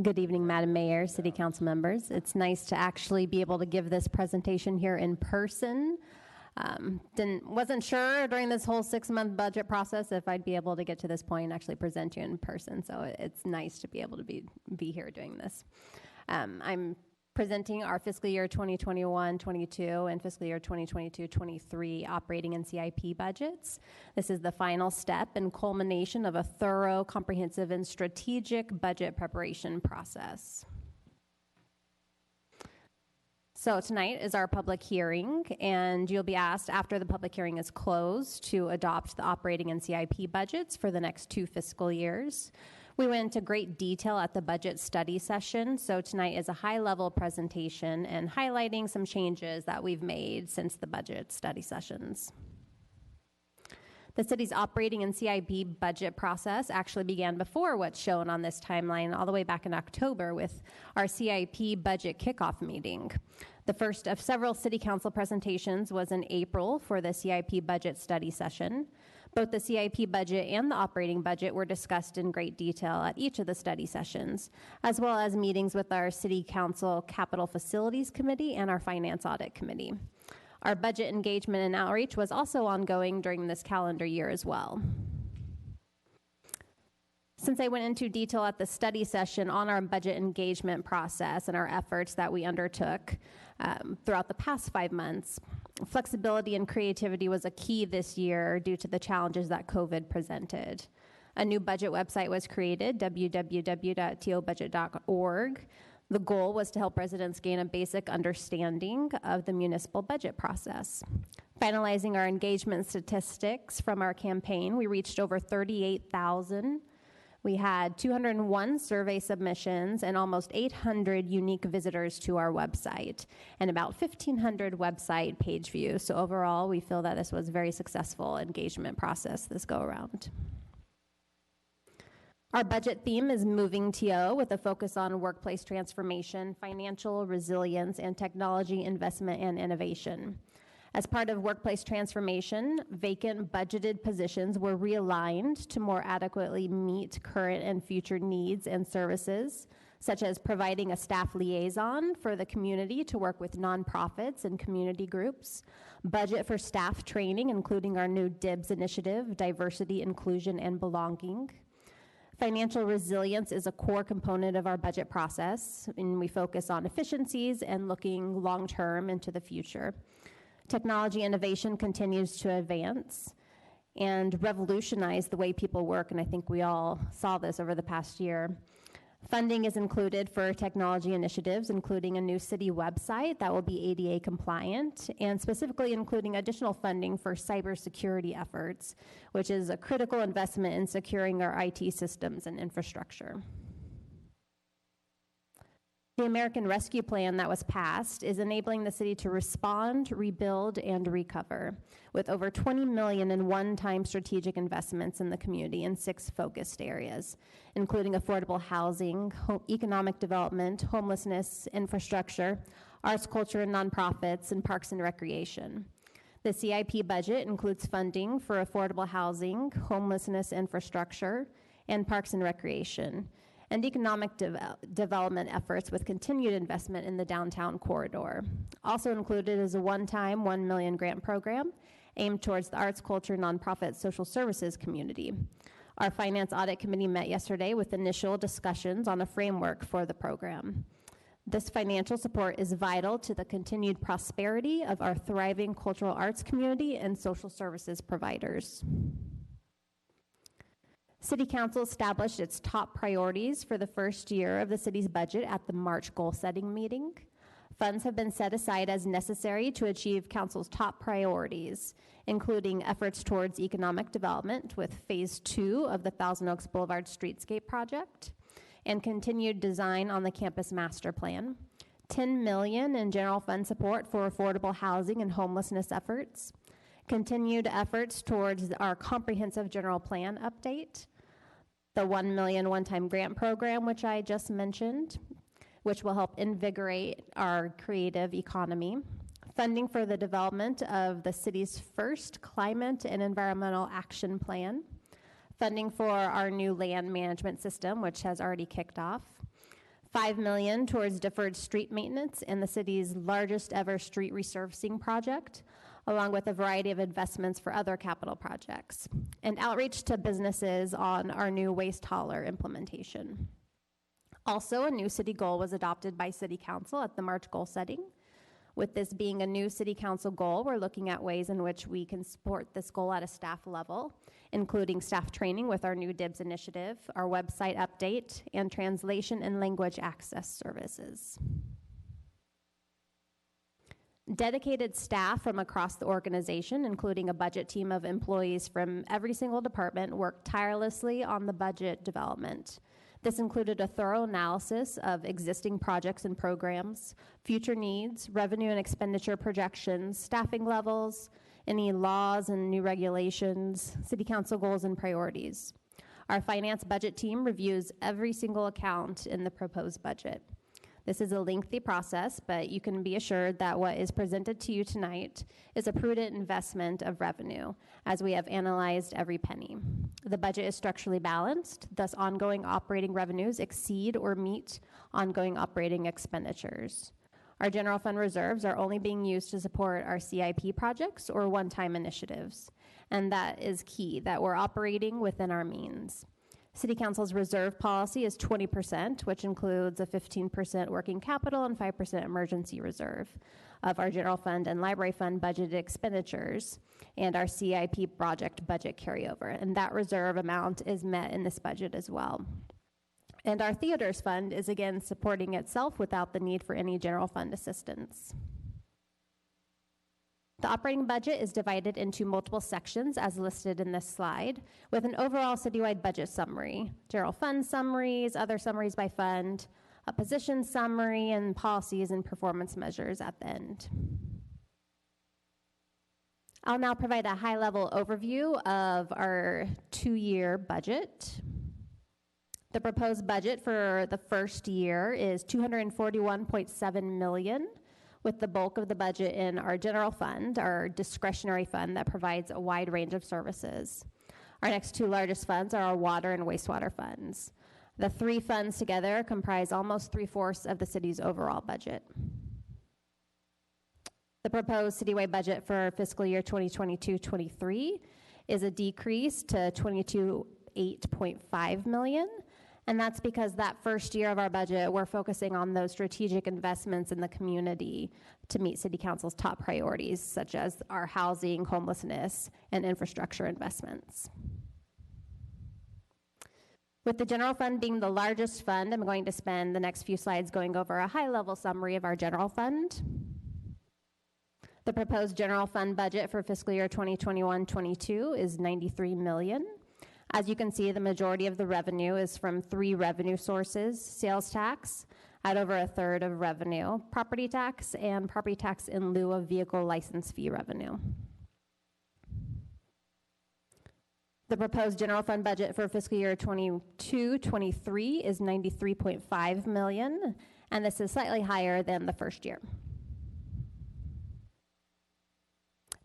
Good evening, Madam Mayor, City Council members. It's nice to actually be able to give this presentation here in person. Wasn't sure during this whole 6-month budget process if I'd be able to get to this point and actually present you in person. So it's nice to be able to be here doing this. I'm presenting our fiscal year 2021-22 and fiscal year 2022-23 operating and CIP budgets. This is the final step and culmination of a thorough, comprehensive, and strategic budget preparation process. So tonight is our public hearing, and you'll be asked after the public hearing is closed to adopt the operating and CIP budgets for the next 2 fiscal years. We went into great detail at the budget study session, so tonight is a high-level presentation and highlighting some changes that we've made since the budget study sessions. The city's operating and CIP budget process actually began before what's shown on this timeline, all the way back in October with our CIP budget kickoff meeting. The first of several city council presentations was in April for the CIP budget study session. Both the CIP budget and the operating budget were discussed in great detail at each of the study sessions, as well as meetings with our City Council Capital Facilities Committee and our Finance Audit Committee. Our budget engagement and outreach was also ongoing during this calendar year as well. Since I went into detail at the study session on our budget engagement process and our efforts that we undertook throughout the past 5 months, flexibility and creativity was a key this year due to the challenges that COVID presented. A new budget website was created, www.tobudget.org. The goal was to help residents gain a basic understanding of the municipal budget process. Finalizing our engagement statistics from our campaign, we reached over 38,000. We had 201 survey submissions and almost 800 unique visitors to our website and about 1,500 website page views. So overall, we feel that this was a very successful engagement process this go around. Our budget theme is Moving TO with a focus on workplace transformation, financial resilience, and technology investment and innovation. As part of workplace transformation, vacant budgeted positions were realigned to more adequately meet current and future needs and services, such as providing a staff liaison for the community to work with nonprofits and community groups, budget for staff training, including our new DIBS initiative, Diversity, Inclusion, and Belonging. Financial resilience is a core component of our budget process, and we focus on efficiencies and looking long-term into the future. Technology innovation continues to advance and revolutionize the way people work, and I think we all saw this over the past year. Funding is included for technology initiatives, including a new city website that will be ADA compliant, and specifically including additional funding for cybersecurity efforts, which is a critical investment in securing our IT systems and infrastructure. The American Rescue Plan that was passed is enabling the city to respond, rebuild, and recover, with over $20 million in one-time strategic investments in the community in 6 focused areas, including affordable housing, economic development, homelessness, infrastructure, arts, culture, and nonprofits, and parks and recreation. The CIP budget includes funding for affordable housing, homelessness infrastructure, and parks and recreation, and economic development efforts with continued investment in the downtown corridor. Also included is a one-time $1 million grant program aimed towards the arts, culture, nonprofit, social services community. Our Finance Audit Committee met yesterday with initial discussions on a framework for the program. This financial support is vital to the continued prosperity of our thriving cultural arts community and social services providers. City Council established its top priorities for the first year of the city's budget at the March goal-setting meeting. Funds have been set aside as necessary to achieve Council's top priorities, including efforts towards economic development with Phase 2 of the Thousand Oaks Boulevard Streetscape Project, and continued design on the campus master plan, $10 million in general fund support for affordable housing and homelessness efforts, continued efforts towards our comprehensive general plan update, the $1 million one-time grant program, which I just mentioned, which will help invigorate our creative economy, funding for the development of the city's first climate and environmental action plan, funding for our new land management system, which has already kicked off, $5 million towards deferred street maintenance in the city's largest ever street resurfacing project, along with a variety of investments for other capital projects, and outreach to businesses on our new waste hauler implementation. Also, a new city goal was adopted by City Council at the March goal setting. With this being a new City Council goal, we're looking at ways in which we can support this goal at a staff level, including staff training with our new DIBS initiative, our website update, and translation and language access services. Dedicated staff from across the organization, including a budget team of employees from every single department, worked tirelessly on the budget development. This included a thorough analysis of existing projects and programs, future needs, revenue and expenditure projections, staffing levels, any laws and new regulations, City Council goals and priorities. Our finance budget team reviews every single account in the proposed budget. This is a lengthy process, but you can be assured that what is presented to you tonight is a prudent investment of revenue, as we have analyzed every penny. The budget is structurally balanced, thus ongoing operating revenues exceed or meet ongoing operating expenditures. Our general fund reserves are only being used to support our CIP projects or one-time initiatives, and that is key, that we're operating within our means. City Council's reserve policy is 20%, which includes a 15% working capital and 5% emergency reserve of our general fund and library fund budgeted expenditures and our CIP project budget carryover. And that reserve amount is met in this budget as well. And our theaters fund is again supporting itself without the need for any general fund assistance. The operating budget is divided into multiple sections as listed in this slide, with an overall citywide budget summary, general fund summaries, other summaries by fund, a position summary, and policies and performance measures at the end. I'll now provide a high-level overview of our two-year budget. The proposed budget for the first year is $241.7 million, with the bulk of the budget in our general fund, our discretionary fund that provides a wide range of services. Our next two largest funds are our water and wastewater funds. The three funds together comprise almost 3/4 of the city's overall budget. The proposed citywide budget for fiscal year 2022-23 is a decrease to $22.8 million. And that's because that first year of our budget, we're focusing on those strategic investments in the community to meet City Council's top priorities, such as our housing, homelessness, and infrastructure investments. With the general fund being the largest fund, I'm going to spend the next few slides going over a high-level summary of our general fund. The proposed general fund budget for fiscal year 2021-22 is $93 million. As you can see, the majority of the revenue is from three revenue sources: sales tax at over 1/3 of revenue, property tax, and property tax in lieu of vehicle license fee revenue. The proposed general fund budget for fiscal year 22-23 is $93.5 million, and this is slightly higher than the first year.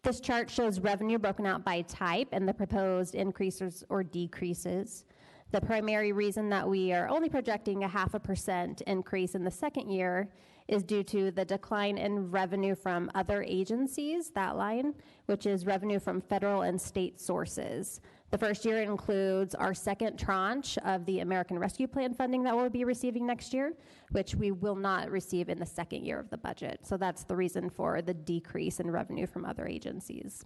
This chart shows revenue broken out by type and the proposed increases or decreases. The primary reason that we are only projecting a 0.5% increase in the second year is due to the decline in revenue from other agencies, that line, which is revenue from federal and state sources. The first year includes our second tranche of the American Rescue Plan funding that we'll be receiving next year, which we will not receive in the second year of the budget. So that's the reason for the decrease in revenue from other agencies.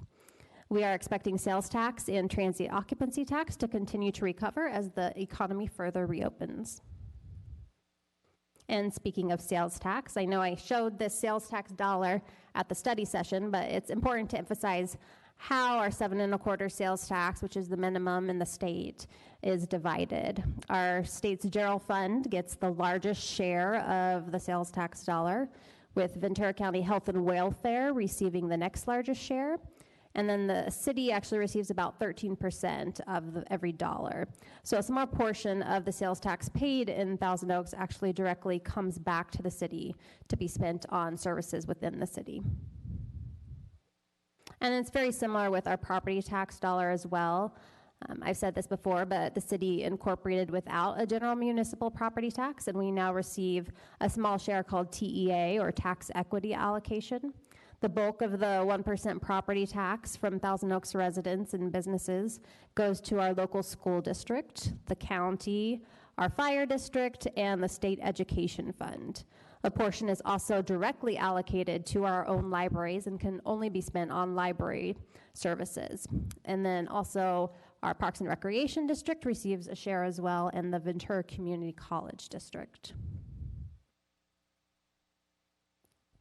We are expecting sales tax and transient occupancy tax to continue to recover as the economy further reopens. And speaking of sales tax, I know I showed this sales tax dollar at the study session, but it's important to emphasize how our 7 1/4 sales tax, which is the minimum in the state, is divided. Our state's general fund gets the largest share of the sales tax dollar, with Ventura County Health and Welfare receiving the next largest share. And then the city actually receives about 13% of every dollar. So a small portion of the sales tax paid in Thousand Oaks actually directly comes back to the city to be spent on services within the city. And it's very similar with our property tax dollar as well. I've said this before, but the city incorporated without a general municipal property tax, and we now receive a small share called TEA, or tax equity allocation. The bulk of the 1% property tax from Thousand Oaks residents and businesses goes to our local school district, the county, our fire district, and the state education fund. A portion is also directly allocated to our own libraries and can only be spent on library services. And then also our Parks and Recreation District receives a share as well, and the Ventura Community College District.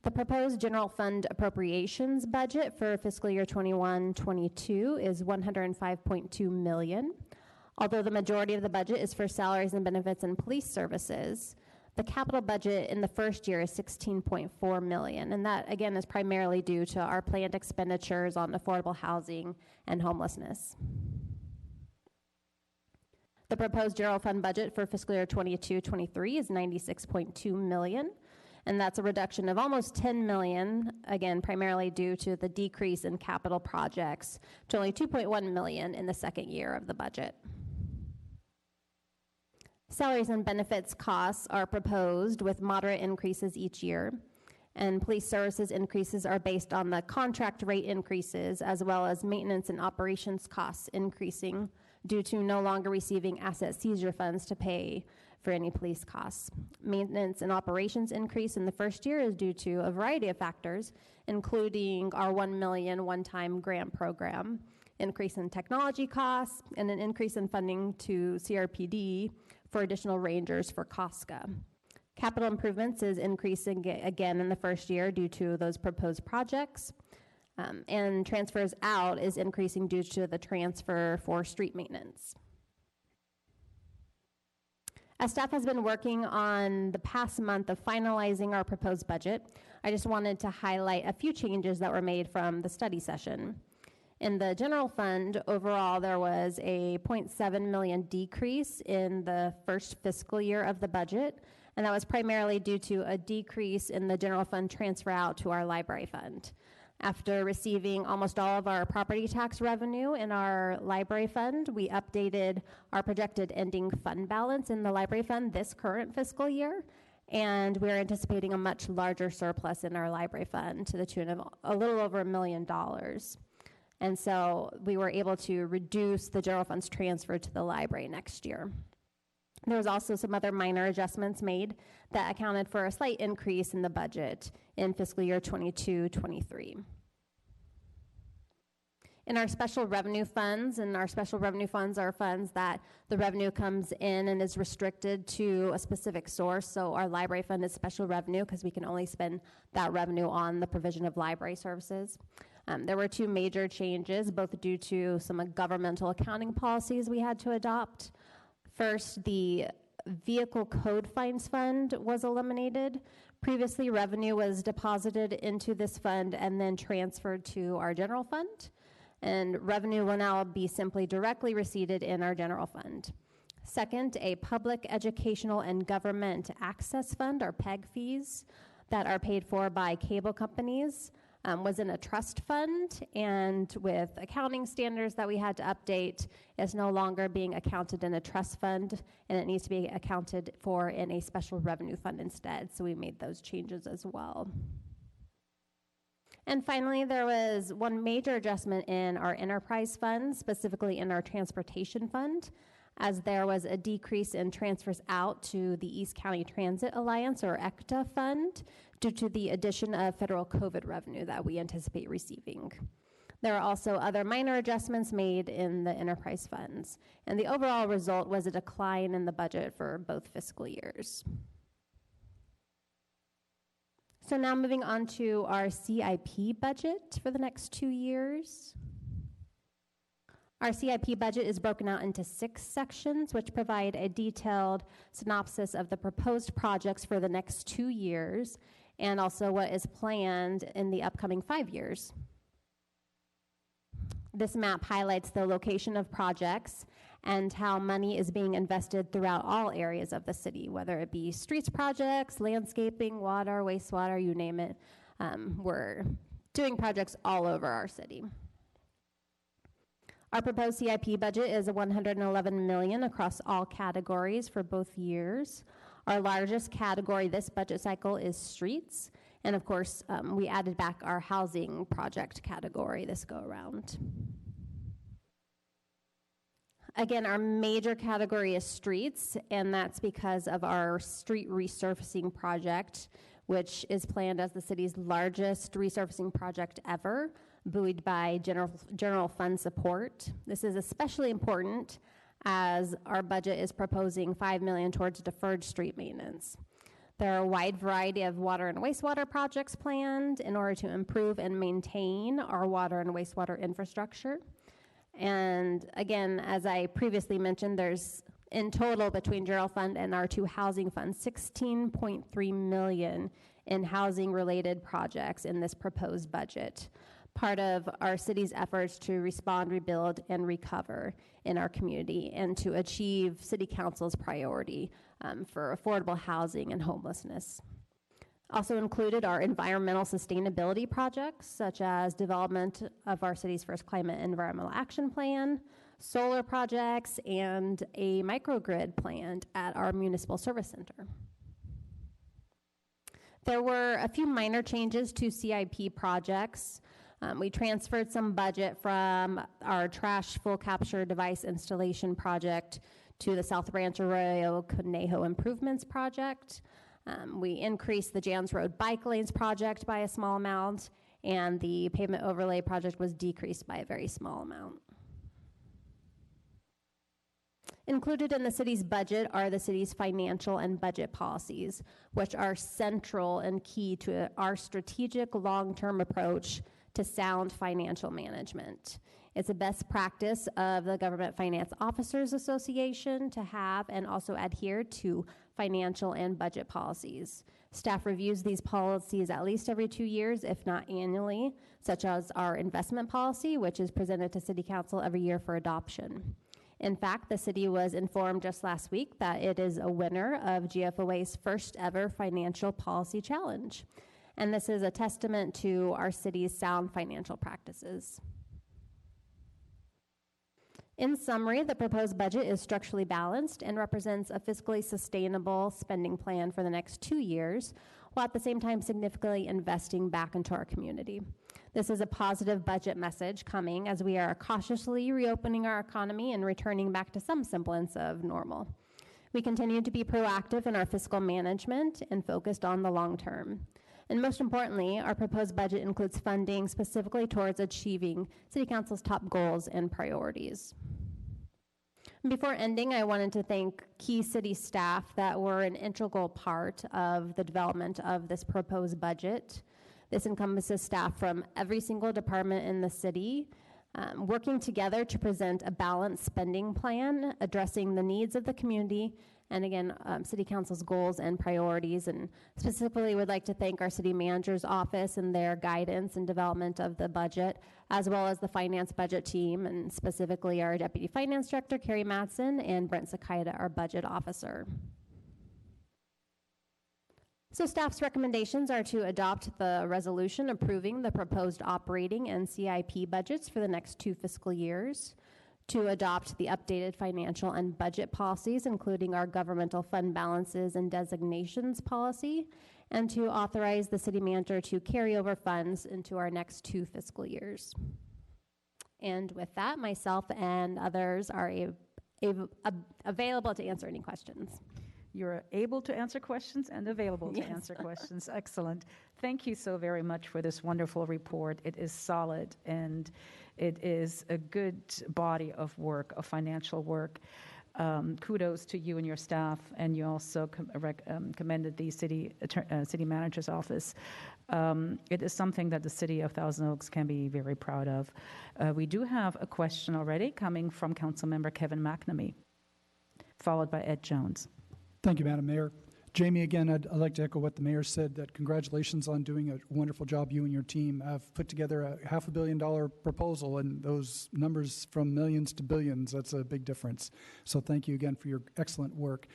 The proposed general fund appropriations budget for fiscal year 21-22 is $105.2 million. Although the majority of the budget is for salaries and benefits and police services, the capital budget in the first year is $16.4 million, and that, again, is primarily due to our planned expenditures on affordable housing and homelessness. The proposed general fund budget for fiscal year 22-23 is $96.2 million, and that's a reduction of almost $10 million, again, primarily due to the decrease in capital projects to only $2.1 million in the second year of the budget. Salaries and benefits costs are proposed with moderate increases each year, and police services increases are based on the contract rate increases, as well as maintenance and operations costs increasing due to no longer receiving asset seizure funds to pay for any police costs. Maintenance and operations increase in the first year is due to a variety of factors, including our $1 million one-time grant program, increase in technology costs, and an increase in funding to CRPD for additional rangers for COSCA. Capital improvements is increasing again in the first year due to those proposed projects, and transfers out is increasing due to the transfer for street maintenance. As staff has been working on the past month of finalizing our proposed budget, I just wanted to highlight a few changes that were made from the study session. In the general fund, overall, there was a $0.7 million decrease in the first fiscal year of the budget, and that was primarily due to a decrease in the general fund transfer out to our library fund. After receiving almost all of our property tax revenue in our library fund, we updated our projected ending fund balance in the library fund this current fiscal year, and we're anticipating a much larger surplus in our library fund to the tune of a little over $1 million. And so we were able to reduce the general fund's transfer to the library next year. There was also some other minor adjustments made that accounted for a slight increase in the budget in fiscal year 22-23. In our special revenue funds, and our special revenue funds are funds that the revenue comes in and is restricted to a specific source. So our library fund is special revenue because we can only spend that revenue on the provision of library services. There were two major changes, both due to some governmental accounting policies we had to adopt. First, the Vehicle Code Fines Fund was eliminated. Previously, revenue was deposited into this fund and then transferred to our general fund, and revenue will now be simply directly receipted in our general fund. Second, a Public Educational and Government Access Fund, or PEG fees, that are paid for by cable companies, was in a trust fund, and with accounting standards that we had to update, is no longer being accounted in a trust fund, and it needs to be accounted for in a special revenue fund instead. So we made those changes as well. And finally, there was one major adjustment in our enterprise fund, specifically in our transportation fund, as there was a decrease in transfers out to the East County Transit Alliance, or ECTA fund, due to the addition of federal COVID revenue that we anticipate receiving. There are also other minor adjustments made in the enterprise funds, and the overall result was a decline in the budget for both fiscal years. So now moving on to our CIP budget for the next 2 years. Our CIP budget is broken out into 6 sections, which provide a detailed synopsis of the proposed projects for the next 2 years, and also what is planned in the upcoming 5 years. This map highlights the location of projects and how money is being invested throughout all areas of the city, whether it be streets projects, landscaping, water, wastewater, you name it. We're doing projects all over our city. Our proposed CIP budget is $111 million across all categories for both years. Our largest category this budget cycle is streets. And of course, we added back our housing project category this go around. Again, our major category is streets, and that's because of our street resurfacing project, which is planned as the city's largest resurfacing project ever, buoyed by general fund support. This is especially important as our budget is proposing $5 million towards deferred street maintenance. There are a wide variety of water and wastewater projects planned in order to improve and maintain our water and wastewater infrastructure. And again, as I previously mentioned, there's in total between general fund and our 2 housing funds, $16.3 million in housing related projects in this proposed budget, part of our city's efforts to respond, rebuild, and recover in our community and to achieve City Council's priority for affordable housing and homelessness. Also included are environmental sustainability projects, such as development of our city's first climate environmental action plan, solar projects, and a microgrid planned at our municipal service center. There were a few minor changes to CIP projects. We transferred some budget from our trash full capture device installation project to the South Ranch Arroyo Conejo improvements project. We increased the Jans Road bike lanes project by a small amount, and the pavement overlay project was decreased by a very small amount. Included in the city's budget are the city's financial and budget policies, which are central and key to our strategic long-term approach to sound financial management. It's a best practice of the Government Finance Officers Association to have and also adhere to financial and budget policies. Staff reviews these policies at least every 2 years, if not annually, such as our investment policy, which is presented to City Council every year for adoption. In fact, the city was informed just last week that it is a winner of GFOA's first ever financial policy challenge. And this is a testament to our city's sound financial practices. In summary, the proposed budget is structurally balanced and represents a fiscally sustainable spending plan for the next 2 years, while at the same time significantly investing back into our community. This is a positive budget message coming as we are cautiously reopening our economy and returning back to some semblance of normal. We continue to be proactive in our fiscal management and focused on the long term. And most importantly, our proposed budget includes funding specifically towards achieving City Council's top goals and priorities. Before ending, I wanted to thank key city staff that were an integral part of the development of this proposed budget. This encompasses staff from every single department in the city, working together to present a balanced spending plan, addressing the needs of the community, and again, City Council's goals and priorities. And specifically would like to thank our city manager's office and their guidance and development of the budget, as well as the finance budget team, and specifically our Deputy Finance Director, Carrie Matson, and Brent Sakaida, our budget officer. So staff's recommendations are to adopt the resolution approving the proposed operating and CIP budgets for the next 2 fiscal years, to adopt the updated financial and budget policies, including our governmental fund balances and designations policy, and to authorize the city manager to carry over funds into our next 2 fiscal years. And with that, myself and others are available to answer any questions. You're able to answer questions and available to answer questions. Excellent. Thank you so very much for this wonderful report. It is solid and it is a good body of work, of financial work. Kudos to you and your staff, and you also commended the city manager's office. It is something that the city of Thousand Oaks can be very proud of. We do have a question already coming from Councilmember Kevin McNamee, followed by Ed Jones. Thank you, Madam Mayor. Jamie, again, I'd like to echo what the mayor said, that congratulations on doing a wonderful job, you and your team. Have put together a $500 million proposal, and those numbers from millions to billions, that's a big difference. So thank you again for your excellent work.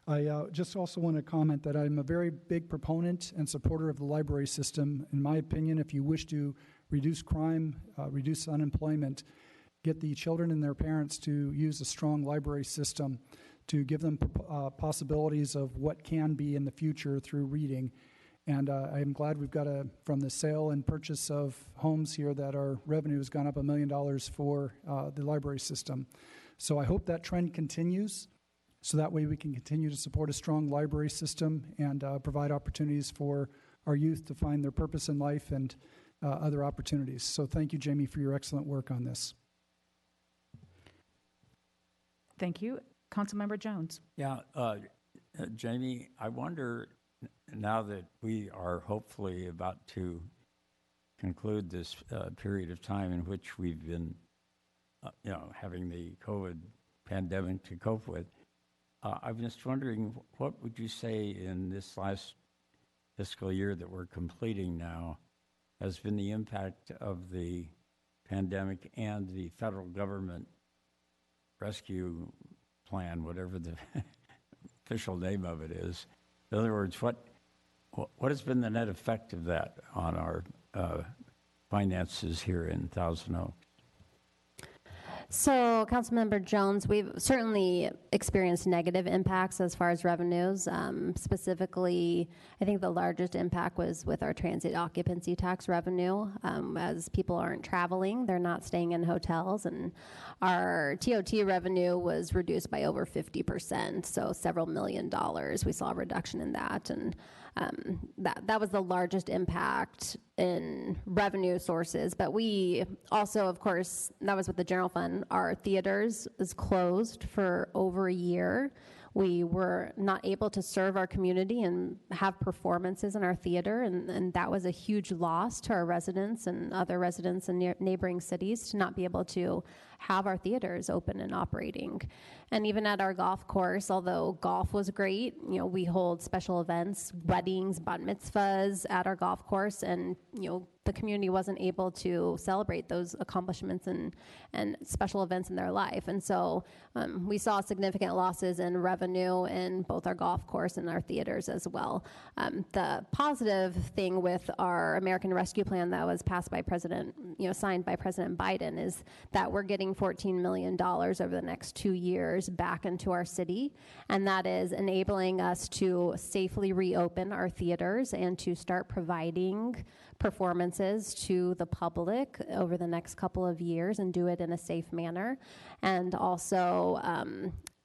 I just also want to comment that I'm a very big proponent and supporter of the library system. In my opinion, if you wish to reduce crime, reduce unemployment, get the children and their parents to use a strong library system, to give them possibilities of what can be in the future through reading. And I'm glad we've got from the sale and purchase of homes here, that our revenue has gone up $1 million for the library system. So I hope that trend continues, so that way we can continue to support a strong library system and provide opportunities for our youth to find their purpose in life and other opportunities. So thank you, Jamie, for your excellent work on this. Thank you. Councilmember Jones. Yeah, Jamie, I wonder, now that we are hopefully about to conclude this period of time in which we've been, having the COVID pandemic to cope with, I'm just wondering, what would you say in this last fiscal year that we're completing now has been the impact of the pandemic and the federal government rescue plan, whatever the official name of it is? In other words, what has been the net effect of that on our finances here in Thousand Oaks? So, Councilmember Jones, we've certainly experienced negative impacts as far as revenues. Specifically, I think the largest impact was with our transit occupancy tax revenue. As people aren't traveling, they're not staying in hotels, and our TOT revenue was reduced by over 50%, so several $1 million. We saw a reduction in that, and that was the largest impact in revenue sources. But we also, of course, that was with the general fund. Our theaters is closed for over a year. We were not able to serve our community and have performances in our theater, and that was a huge loss to our residents and other residents in neighboring cities to not be able to have our theaters open and operating. And even at our golf course, although golf was great, we hold special events, weddings, bat mitzvahs at our golf course, and the community wasn't able to celebrate those accomplishments and special events in their life. And so we saw significant losses in revenue in both our golf course and our theaters as well. The positive thing with our American Rescue Plan that was passed by signed by President Biden is that we're getting $14 million over the next 2 years back into our city. And that is enabling us to safely reopen our theaters and to start providing performances to the public over the next couple of years and do it in a safe manner. And also,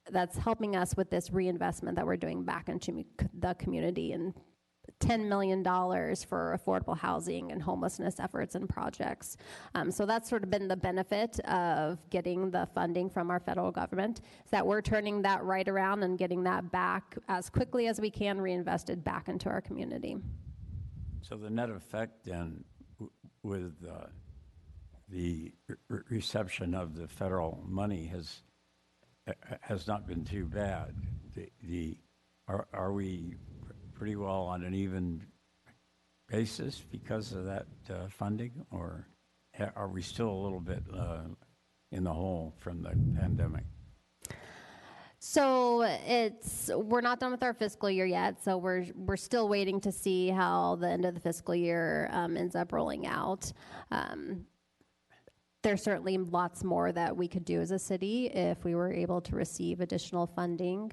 that's helping us with this reinvestment that we're doing back into the community, and $10 million for affordable housing and homelessness efforts and projects. So that's sort of been the benefit of getting the funding from our federal government, is that we're turning that right around and getting that back as quickly as we can, reinvested back into our community. So the net effect then with the reception of the federal money has not been too bad. Are we pretty well on an even basis because of that funding, or are we still a little bit in the hole from the pandemic? So we're not done with our fiscal year yet, so we're still waiting to see how the end of the fiscal year ends up rolling out. there's certainly lots more that we could do as a city if we were able to receive additional funding.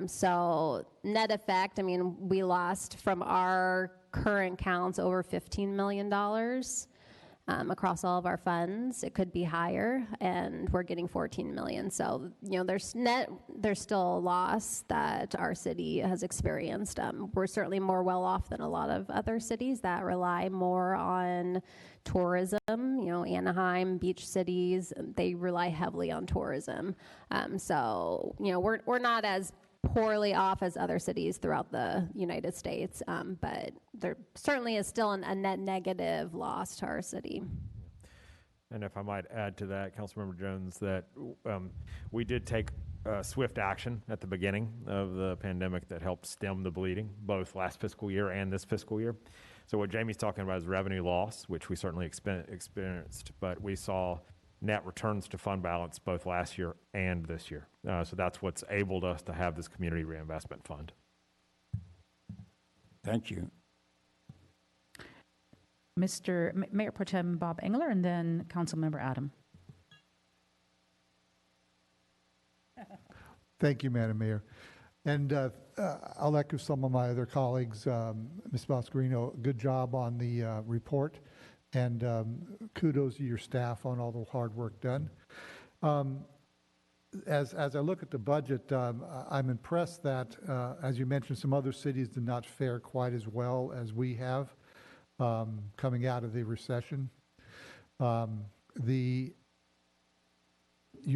So net effect, I mean, we lost from our current counts over $15 million across all of our funds. It could be higher, and we're getting 14 million. So, there's still a loss that our city has experienced. We're certainly more well off than a lot of other cities that rely more on tourism. Anaheim, beach cities, they rely heavily on tourism. So, we're not as poorly off as other cities throughout the United States, but there certainly is still a net negative loss to our city. And if I might add to that, Councilmember Jones, that we did take swift action at the beginning of the pandemic that helped stem the bleeding, both last fiscal year and this fiscal year. So what Jamie's talking about is revenue loss, which we certainly experienced, but we saw net returns to fund balance both last year and this year. So that's what's enabled us to have this community reinvestment fund. Thank you. Mayor Pro Tem Bob Engler, and then Councilmember Adam. Thank you, Madam Mayor. And I'll echo some of my other colleagues. Ms. Boscarino, good job on the report. And kudos to your staff on all the hard work done. As I look at the budget, I'm impressed that, as you mentioned, some other cities did not fare quite as well as we have coming out of the recession. You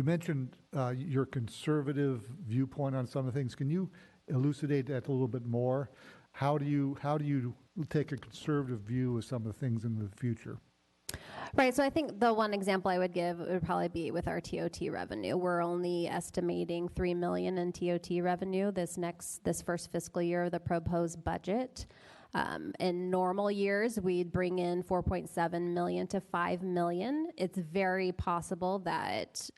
mentioned your conservative viewpoint on some of the things. Can you elucidate that a little bit more? How do you take a conservative view of some of the things in the future? Right, so I think the one example I would give would probably be with our TOT revenue. We're only estimating $3 million in TOT revenue this first fiscal year of the proposed budget. In normal years, we'd bring in $4.7 million to $5 million. It's very possible that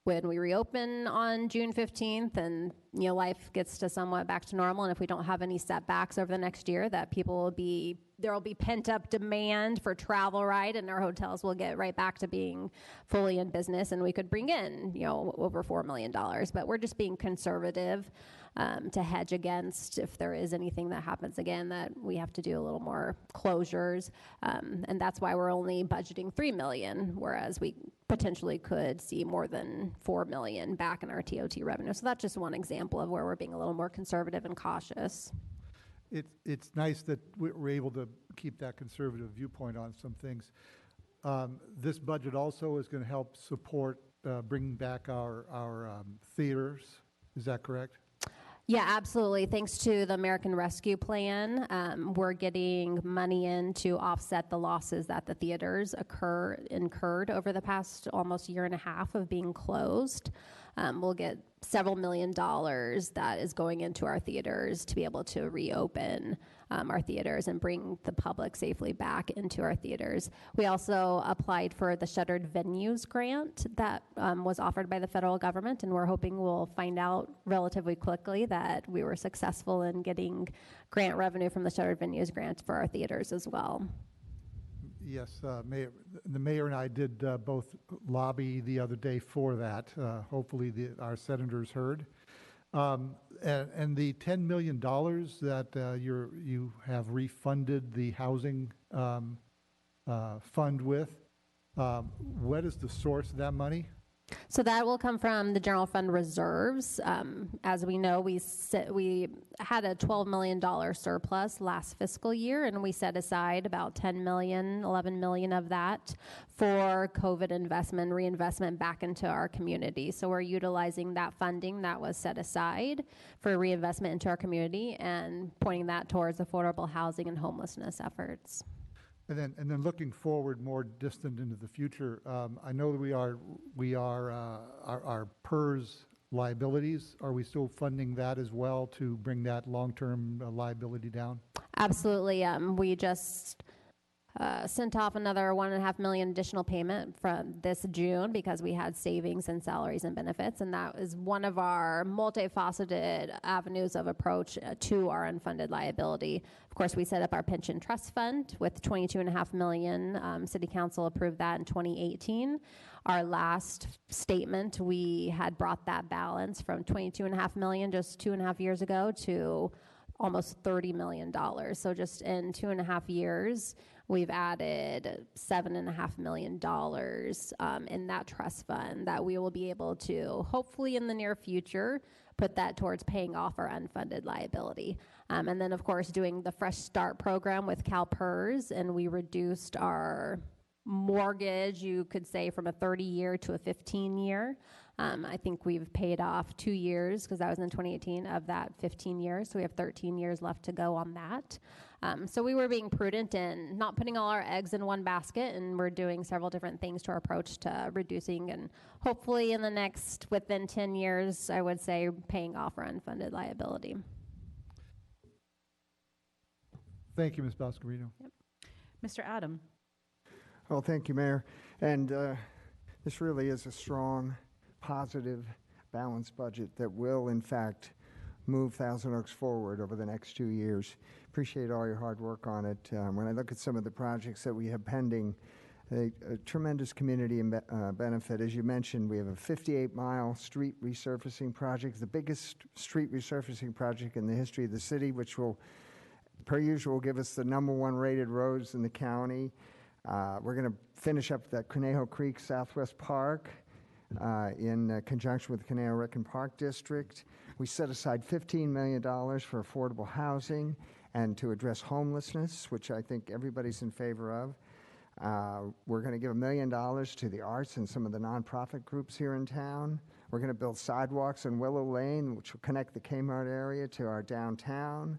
when we reopen on June 15th and life gets to somewhat back to normal, and if we don't have any setbacks over the next year, that there will be pent up demand for travel, right? And our hotels will get right back to being fully in business, and we could bring in over $4 million. But we're just being conservative to hedge against if there is anything that happens again that we have to do a little more closures. And that's why we're only budgeting $3 million, whereas we potentially could see more than $4 million back in our TOT revenue. So that's just one example of where we're being a little more conservative and cautious. It's nice that we're able to keep that conservative viewpoint on some things. This budget also is going to help support bringing back our theaters. Is that correct? Yeah, absolutely. Thanks to the American Rescue Plan, we're getting money in to offset the losses that the theaters incurred over the past almost year and a half of being closed. We'll get several $1 million that is going into our theaters to be able to reopen our theaters and bring the public safely back into our theaters. We also applied for the Shuttered Venues grant that was offered by the federal government, and we're hoping we'll find out relatively quickly that we were successful in getting grant revenue from the Shuttered Venues grant for our theaters as well. Yes, the mayor and I did both lobby the other day for that. Hopefully our senators heard. And the $10 million that you have refunded the housing fund with, what is the source of that money? So that will come from the general fund reserves. As we know, we had a $12 million surplus last fiscal year, and we set aside about $10 million, $11 million of that for COVID reinvestment back into our community. So we're utilizing that funding that was set aside for reinvestment into our community and pointing that towards affordable housing and homelessness efforts. And then looking forward more distant into the future, I know that we are our PERS liabilities. Are we still funding that as well to bring that long-term liability down? Absolutely. We just sent off another $1.5 million additional payment from this June because we had savings in salaries and benefits, and that is one of our multifaceted avenues of approach to our unfunded liability. Of course, we set up our pension trust fund with $22.5 million. City Council approved that in 2018. Our last statement, we had brought that balance from $22.5 million just 2.5 years ago to almost $30 million. So just in 2.5 years, we've added $7.5 million in that trust fund that we will be able to, hopefully in the near future, put that towards paying off our unfunded liability. And then, of course, doing the Fresh Start program with CalPERS, and we reduced our mortgage, you could say, from a 30-year to a 15-year. I think we've paid off 2 years, because that was in 2018, of that 15 years. So we have 13 years left to go on that. So we were being prudent in not putting all our eggs in one basket, and we're doing several different things to our approach to reducing, and hopefully in the next, within 10 years, I would say, paying off our unfunded liability. Thank you, Ms. Boscarino. Yep. Mr. Adam. Well, thank you, Mayor. And this really is a strong, positive, balanced budget that will, in fact, move Thousand Oaks forward over the next 2 years. Appreciate all your hard work on it. When I look at some of the projects that we have pending, a tremendous community benefit. As you mentioned, we have a 58-mile street resurfacing project, the biggest street resurfacing project in the history of the city, which will, per usual, give us the #1 rated roads in the county. We're going to finish up that Conejo Creek Southwest Park in conjunction with the Conejo Ricken Park District. We set aside $15 million for affordable housing and to address homelessness, which I think everybody's in favor of. We're going to give $1 million to the arts and some of the nonprofit groups here in town. We're going to build sidewalks in Willow Lane, which will connect the Kmart area to our downtown.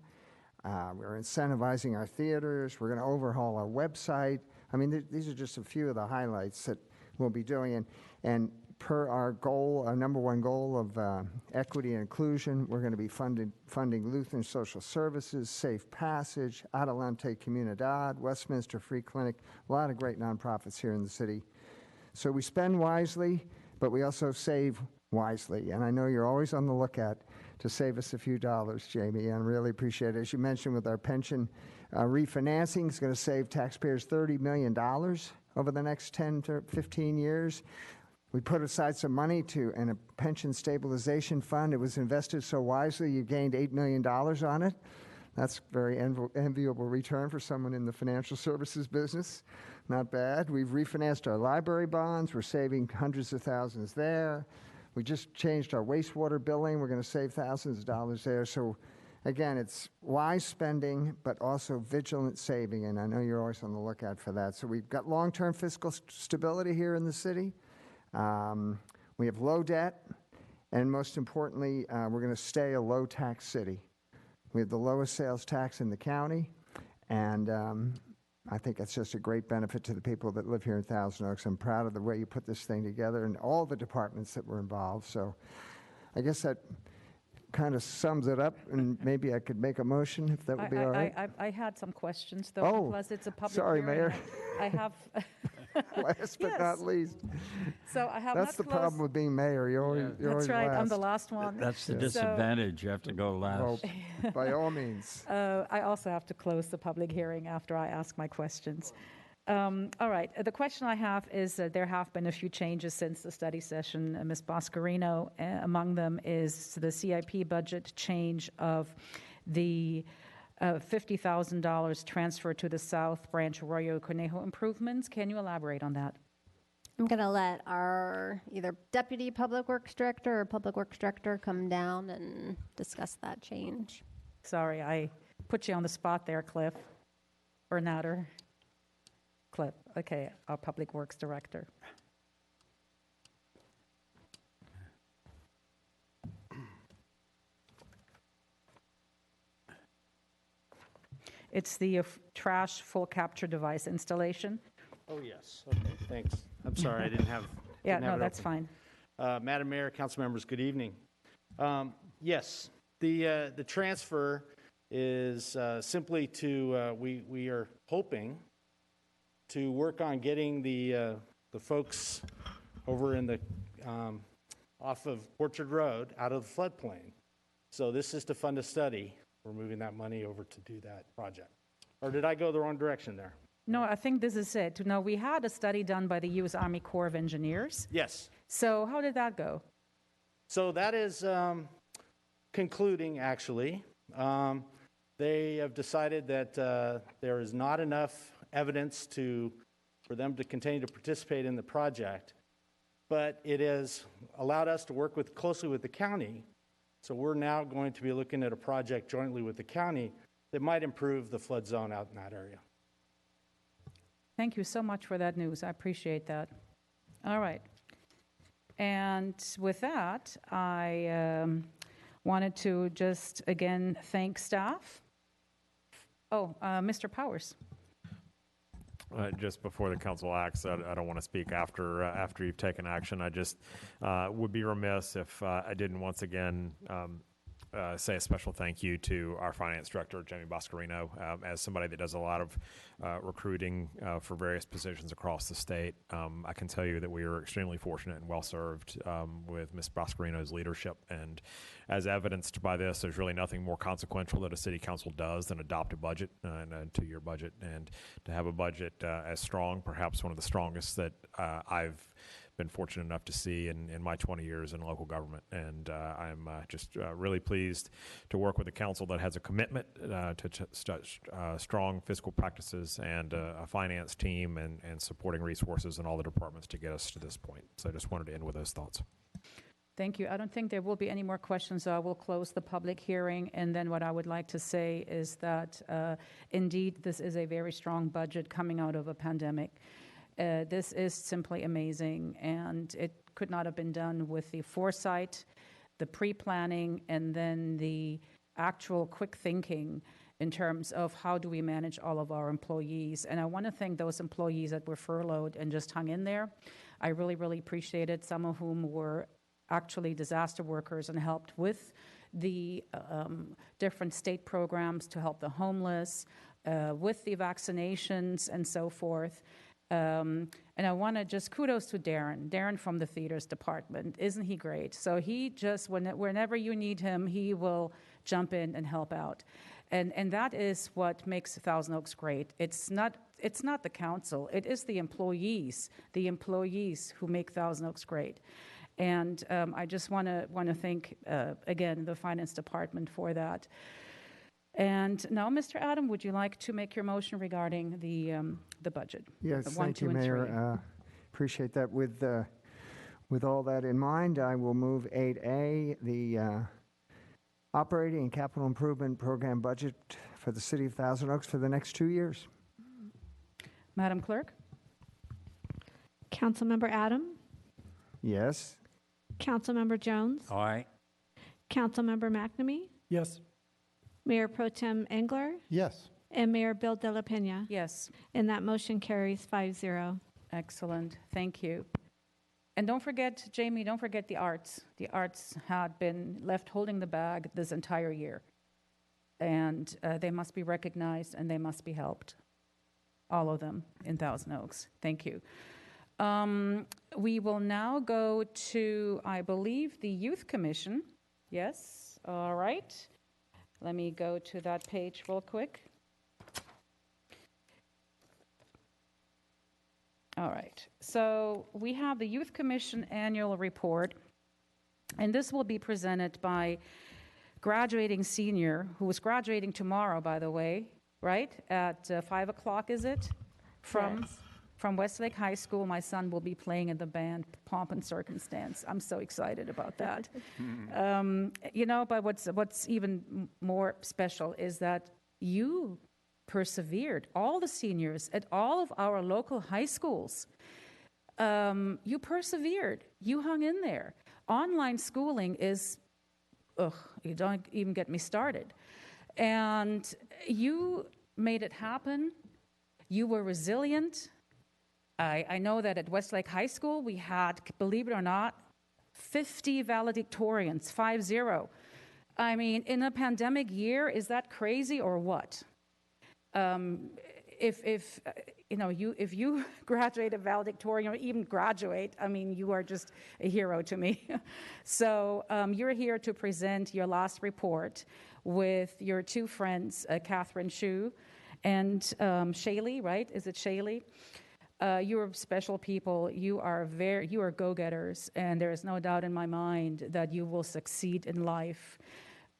We're incentivizing our theaters. We're going to overhaul our website. I mean, these are just a few of the highlights that we'll be doing. And per our goal, our #1 goal of equity and inclusion, we're going to be funding Lutheran Social Services, Safe Passage, Adelante Comunidad, Westminster Free Clinic, a lot of great nonprofits here in the city. So we spend wisely, but we also save wisely. And I know you're always on the lookout to save us a few dollars, Jamie, and really appreciate it. As you mentioned, with our pension refinancing, it's going to save taxpayers $30 million over the next 10 to 15 years. We put aside some money in a pension stabilization fund. It was invested so wisely, you gained $8 million on it. That's a very enviable return for someone in the financial services business. Not bad. We've refinanced our library bonds. We're saving hundreds of thousands there. We just changed our wastewater billing. We're going to save thousands of dollars there. So again, it's wise spending, but also vigilant saving, and I know you're always on the lookout for that. So we've got long-term fiscal stability here in the city. We have low debt, and most importantly, we're going to stay a low-tax city. We have the lowest sales tax in the county, and I think that's just a great benefit to the people that live here in Thousand Oaks. I'm proud of the way you put this thing together and all the departments that were involved. So I guess that kind of sums it up, and maybe I could make a motion if that would be all right. I had some questions, though. Oh, plus it's a public sorry, hearing. Mayor. I have. Last but not least. So I have That's the problem with being mayor. You're always That's right. last. I'm the last one. That's the disadvantage. You have to go last. Well, by all means. I also have to close the public hearing after I ask my questions. All right. The question I have is there have been a few changes since the study session, Ms. Boscarino. Among them is the CIP budget change of the $50,000 transfer to the South Branch Arroyo Conejo improvements. Can you elaborate on that? I'm going to let our either Deputy Public Works Director or Public Works Director come down and discuss that change. Sorry, I put you on the spot there, Cliff. Or Natter. Cliff, okay, our Public Works Director. It's the trash full capture device installation. Oh, yes. Okay, thanks. I'm sorry, I didn't have Yeah, didn't no, have it that's open. fine. Madam Mayor, council members, good evening. Yes, the transfer is simply to, we are hoping to work on getting the folks over in the off of Orchard Road out of the floodplain. So this is to fund a study. We're moving that money over to do that project. Or did I go the wrong direction there? No, I think this is it. No, we had a study done by the U.S. Army Corps of Engineers. Yes. So how did that go? So that is concluding, actually. They have decided that there is not enough evidence for them to continue to participate in the project, but it has allowed us to work closely with the county. So we're now going to be looking at a project jointly with the county that might improve the flood zone out in that area. Thank you so much for that news. I appreciate that. All right. And with that, I wanted to just again thank staff. Oh, Mr. Powers. Just before the council acts, I don't want to speak after you've taken action. I just would be remiss if I didn't once again say a special thank you to our finance director, Jamie Boscarino, as somebody that does a lot of recruiting for various positions across the state. I can tell you that we are extremely fortunate and well-served with Ms. Boscarino's leadership. And as evidenced by this, there's really nothing more consequential that a city council does than adopt a budget and a two-year budget. And to have a budget as strong, perhaps one of the strongest that I've been fortunate enough to see in my 20 years in local government. And I'm just really pleased to work with a council that has a commitment to strong fiscal practices and a finance team and supporting resources in all the departments to get us to this point. So I just wanted to end with those thoughts. Thank you. I don't think there will be any more questions, so I will close the public hearing. And then what I would like to say is that indeed this is a very strong budget coming out of a pandemic. This is simply amazing, and it could not have been done with the foresight, the pre-planning, and then the actual quick thinking in terms of how do we manage all of our employees. And I want to thank those employees that were furloughed and just hung in there. I really, really appreciate it, some of whom were actually disaster workers and helped with the different state programs to help the homeless, with the vaccinations and so forth. And I want to just kudos to Darren from the theaters department. Isn't he great? So he just, whenever you need him, he will jump in and help out. And that is what makes Thousand Oaks great. It's not the council. It is the employees who make Thousand Oaks great. And I just want to thank, again, the finance department for that. And now, Mr. Adam, would you like to make your motion regarding the budget? Yes, the 1, thank 2, you, and 3? Mayor. Appreciate that. With all that in mind, I will move 8A, the operating and capital improvement program budget for the city of Thousand Oaks for the next 2 years. Madam Clerk? Councilmember Adam? Yes. Councilmember Jones? Aye. Councilmember McNamee? Yes. Mayor Pro Tem Engler? Yes. And Mayor Bill De La Pena? Yes. And that motion carries 5-0. Excellent. Thank you. And don't forget, Jamie, don't forget the arts. The arts had been left holding the bag this entire year. And they must be recognized and they must be helped. All of them in Thousand Oaks. Thank you. We will now go to, I believe, the Youth Commission. Yes? All right. Let me go to that page real quick. All right. So we have the Youth Commission annual report, and this will be presented by graduating senior, who is graduating tomorrow, by the way, right? At 5 o'clock, is it? From Westlake High School. My son will be playing in the band Pomp and Circumstance. I'm so excited about that. But what's even more special is that you persevered, all the seniors at all of our local high schools. You persevered. You hung in there. Online schooling is, you don't even get me started. And you made it happen. You were resilient. I know that at Westlake High School, we had, believe it or not, 50 valedictorians, 50. I mean, in a pandemic year, is that crazy or what? If if you graduated valedictorian or even graduate, I mean, you are just a hero to me. So you're here to present your last report with your two friends, Catherine Shu and Shaylee, right? Is it Shaylee? You are special people. You are go-getters, and there is no doubt in my mind that you will succeed in life.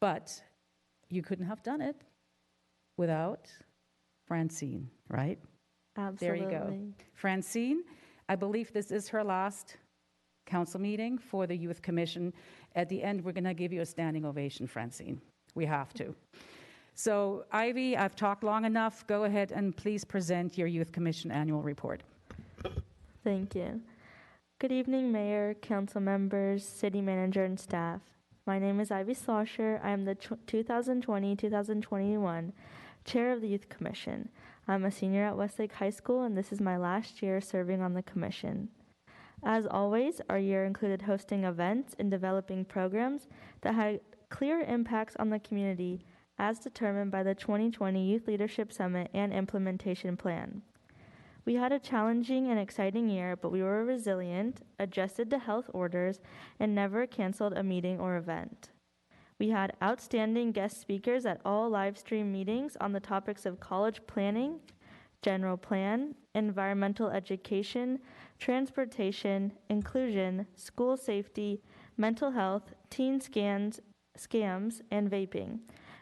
But you couldn't have done it without Francine, right? Absolutely. There you go. Francine, I believe this is her last council meeting for the Youth Commission. At the end, we're going to give you a standing ovation, Francine. We have to. So, Ivy, I've talked long enough. Go ahead and please present your Youth Commission annual report. Thank you. Good evening, Mayor, council members, city manager, and staff. My name is Ivy Slosher. I am the 2020-2021 chair of the Youth Commission. I'm a senior at Westlake High School, and this is my last year serving on the commission. As always, our year included hosting events and developing programs that had clear impacts on the community as determined by the 2020 Youth Leadership Summit and Implementation Plan. We had a challenging and exciting year, but we were resilient, adjusted to health orders, and never canceled a meeting or event. We had outstanding guest speakers at all live stream meetings on the topics of college planning, general plan, environmental education, transportation, inclusion, school safety, mental health, teen scams, and vaping.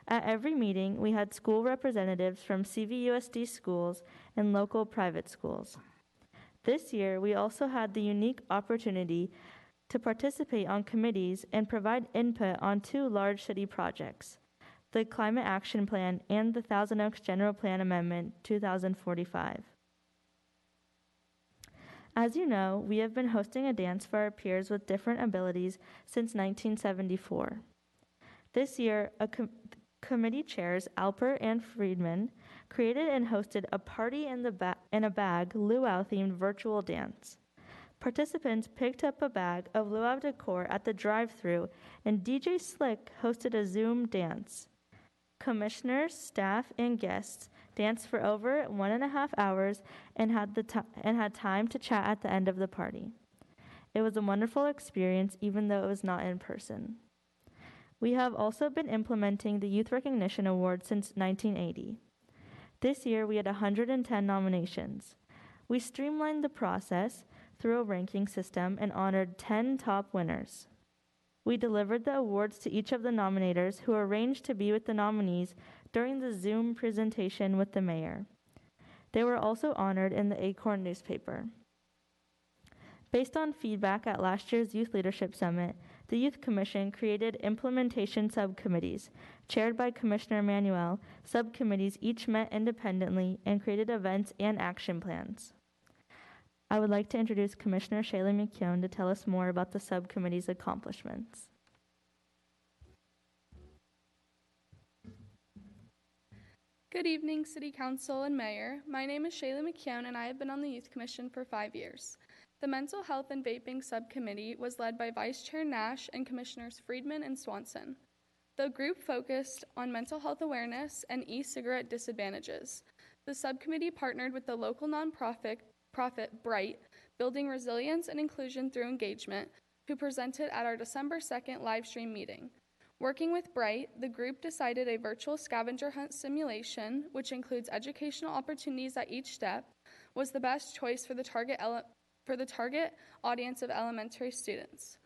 At every meeting, we had school representatives from CVUSD schools and local private schools. This year, we also had the unique opportunity to participate on committees and provide input on two large city projects, the Climate Action Plan and the Thousand Oaks General Plan Amendment 2045. As you know, we have been hosting a dance for our peers with different abilities since 1974. This year, committee chairs Alper and Friedman created and hosted a Party in a Bag luau-themed virtual dance. Participants picked up a bag of luau decor at the drive-thru, and DJ Slick hosted a Zoom dance. Commissioners, staff, and guests danced for over 1.5 hours and had time to chat at the end of the party. It was a wonderful experience, even though it was not in person. We have also been implementing the Youth Recognition Award since 1980. This year, we had 110 nominations. We streamlined the process through a ranking system and honored 10 top winners. We delivered the awards to each of the nominators who arranged to be with the nominees during the Zoom presentation with the mayor. They were also honored in the Acorn newspaper. Based on feedback at last year's Youth Leadership Summit, the Youth Commission created implementation subcommittees. Chaired by Commissioner Manuel, subcommittees each met independently and created events and action plans. I would like to introduce Commissioner Shaylee McKeown to tell us more about the subcommittee's accomplishments. Good evening, City Council and Mayor. My name is Shaylee McKeown, and I have been on the Youth Commission for 5 years. The Mental Health and Vaping Subcommittee was led by Vice Chair Nash and Commissioners Friedman and Swanson. The group focused on mental health awareness and e-cigarette disadvantages. The subcommittee partnered with the local nonprofit Bright, Building Resilience and Inclusion Through Engagement, who presented at our December 2nd live stream meeting. Working with Bright, the group decided a virtual scavenger hunt simulation, which includes educational opportunities at each step, was the best choice for the target audience of elementary students.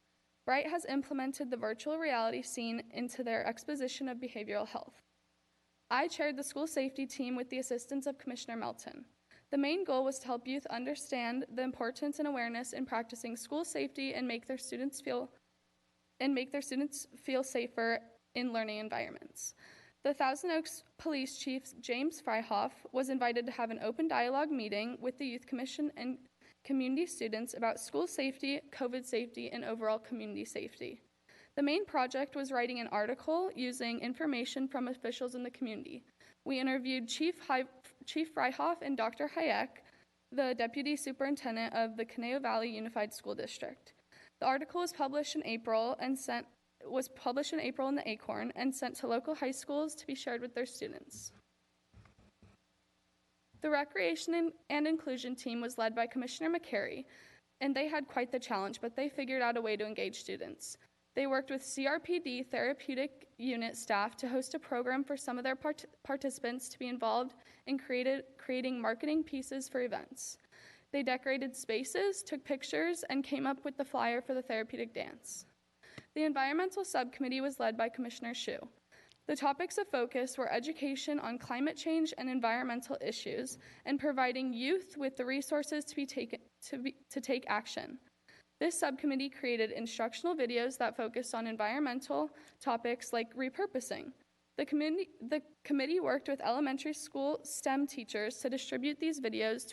Bright has implemented the virtual reality scene into their exposition of behavioral health. I chaired the school safety team with the assistance of Commissioner Melton. The main goal was to help youth understand the importance and awareness in practicing school safety and make their students feel safer in learning environments. The Thousand Oaks Police Chief James Freihoff was invited to have an open dialogue meeting with the Youth Commission and community students about school safety, COVID safety, and overall community safety. The main project was writing an article using information from officials in the community. We interviewed Chief Freihoff and Dr. Hayek, the Deputy Superintendent of the Conejo Valley Unified School District. The article was published in April in the Acorn and sent to local high schools to be shared with their students. The Recreation and Inclusion team was led by Commissioner McCary, and they had quite the challenge, but they figured out a way to engage students. They worked with CRPD Therapeutic Unit staff to host a program for some of their participants to be involved in creating marketing pieces for events. They decorated spaces, took pictures, and came up with the flyer for the therapeutic dance. The Environmental Subcommittee was led by Commissioner Shu. The topics of focus were education on climate change and environmental issues, and providing youth with the resources to take action. This subcommittee created instructional videos that focused on environmental topics like repurposing. The committee worked with elementary school STEM teachers to distribute these videos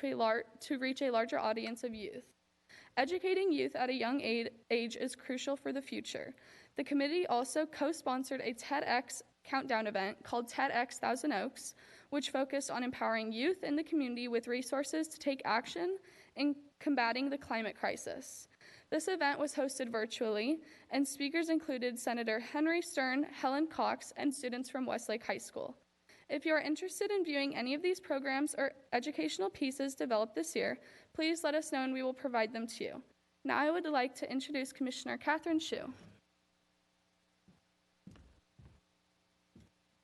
to reach a larger audience of youth. Educating youth at a young age is crucial for the future. The committee also co-sponsored a Tedx countdown event called Tedx Thousand Oaks, which focused on empowering youth in the community with resources to take action in combating the climate crisis. This event was hosted virtually, and speakers included Senator Henry Stern, Helen Cox, and students from Westlake High School. If you are interested in viewing any of these programs or educational pieces developed this year, please let us know and we will provide them to you. Now I would like to introduce Commissioner Catherine Shu.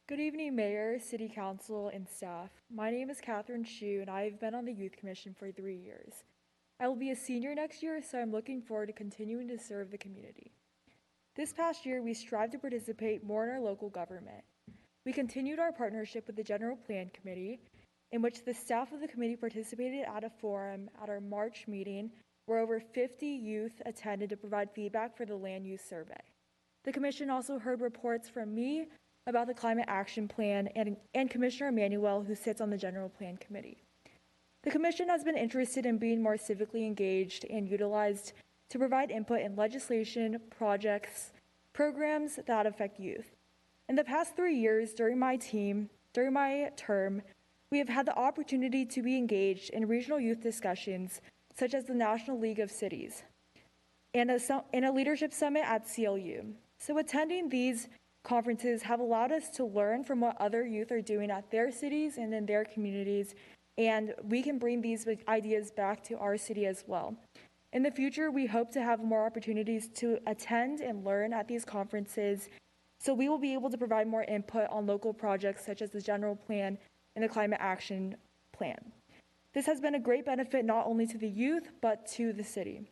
Good evening, Mayor, City Council, and staff. My name is Catherine Shu, and I have been on the Youth Commission for 3 years. I will be a senior next year, so I'm looking forward to continuing to serve the community. This past year, we strived to participate more in our local government. We continued our partnership with the General Plan Committee, in which the staff of the committee participated at a forum at our March meeting, where over 50 youth attended to provide feedback for the land use survey. The commission also heard reports from me about the Climate Action Plan and Commissioner Emanuel, who sits on the General Plan Committee. The Commission has been interested in being more civically engaged and utilized to provide input in legislation, projects, programs that affect youth. In the past 3 years, during my term, we have had the opportunity to be engaged in regional youth discussions, such as the National League of Cities, and a leadership summit at CLU. So attending these conferences have allowed us to learn from what other youth are doing at their cities and in their communities, and we can bring these ideas back to our city as well. In the future, we hope to have more opportunities to attend and learn at these conferences, so we will be able to provide more input on local projects such as the General Plan and the Climate Action Plan. This has been a great benefit not only to the youth, but to the city.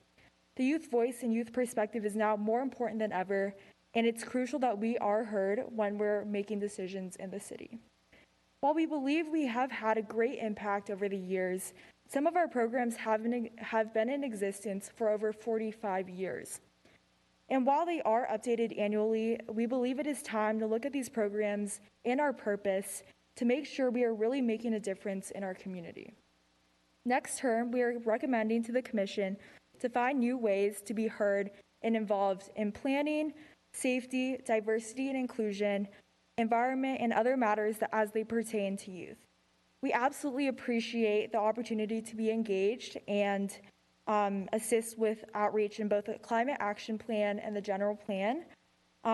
The youth voice and youth perspective is now more important than ever, and it's crucial that we are heard when we're making decisions in the city. While we believe we have had a great impact over the years, some of our programs have been in existence for over 45 years. And while they are updated annually, we believe it is time to look at these programs and our purpose to make sure we are really making a difference in our community. Next term, we are recommending to the Commission to find new ways to be heard and involved in planning, safety, diversity and inclusion, environment, and other matters as they pertain to youth. We absolutely appreciate the opportunity to be engaged and assist with outreach in both the Climate Action Plan and the General Plan.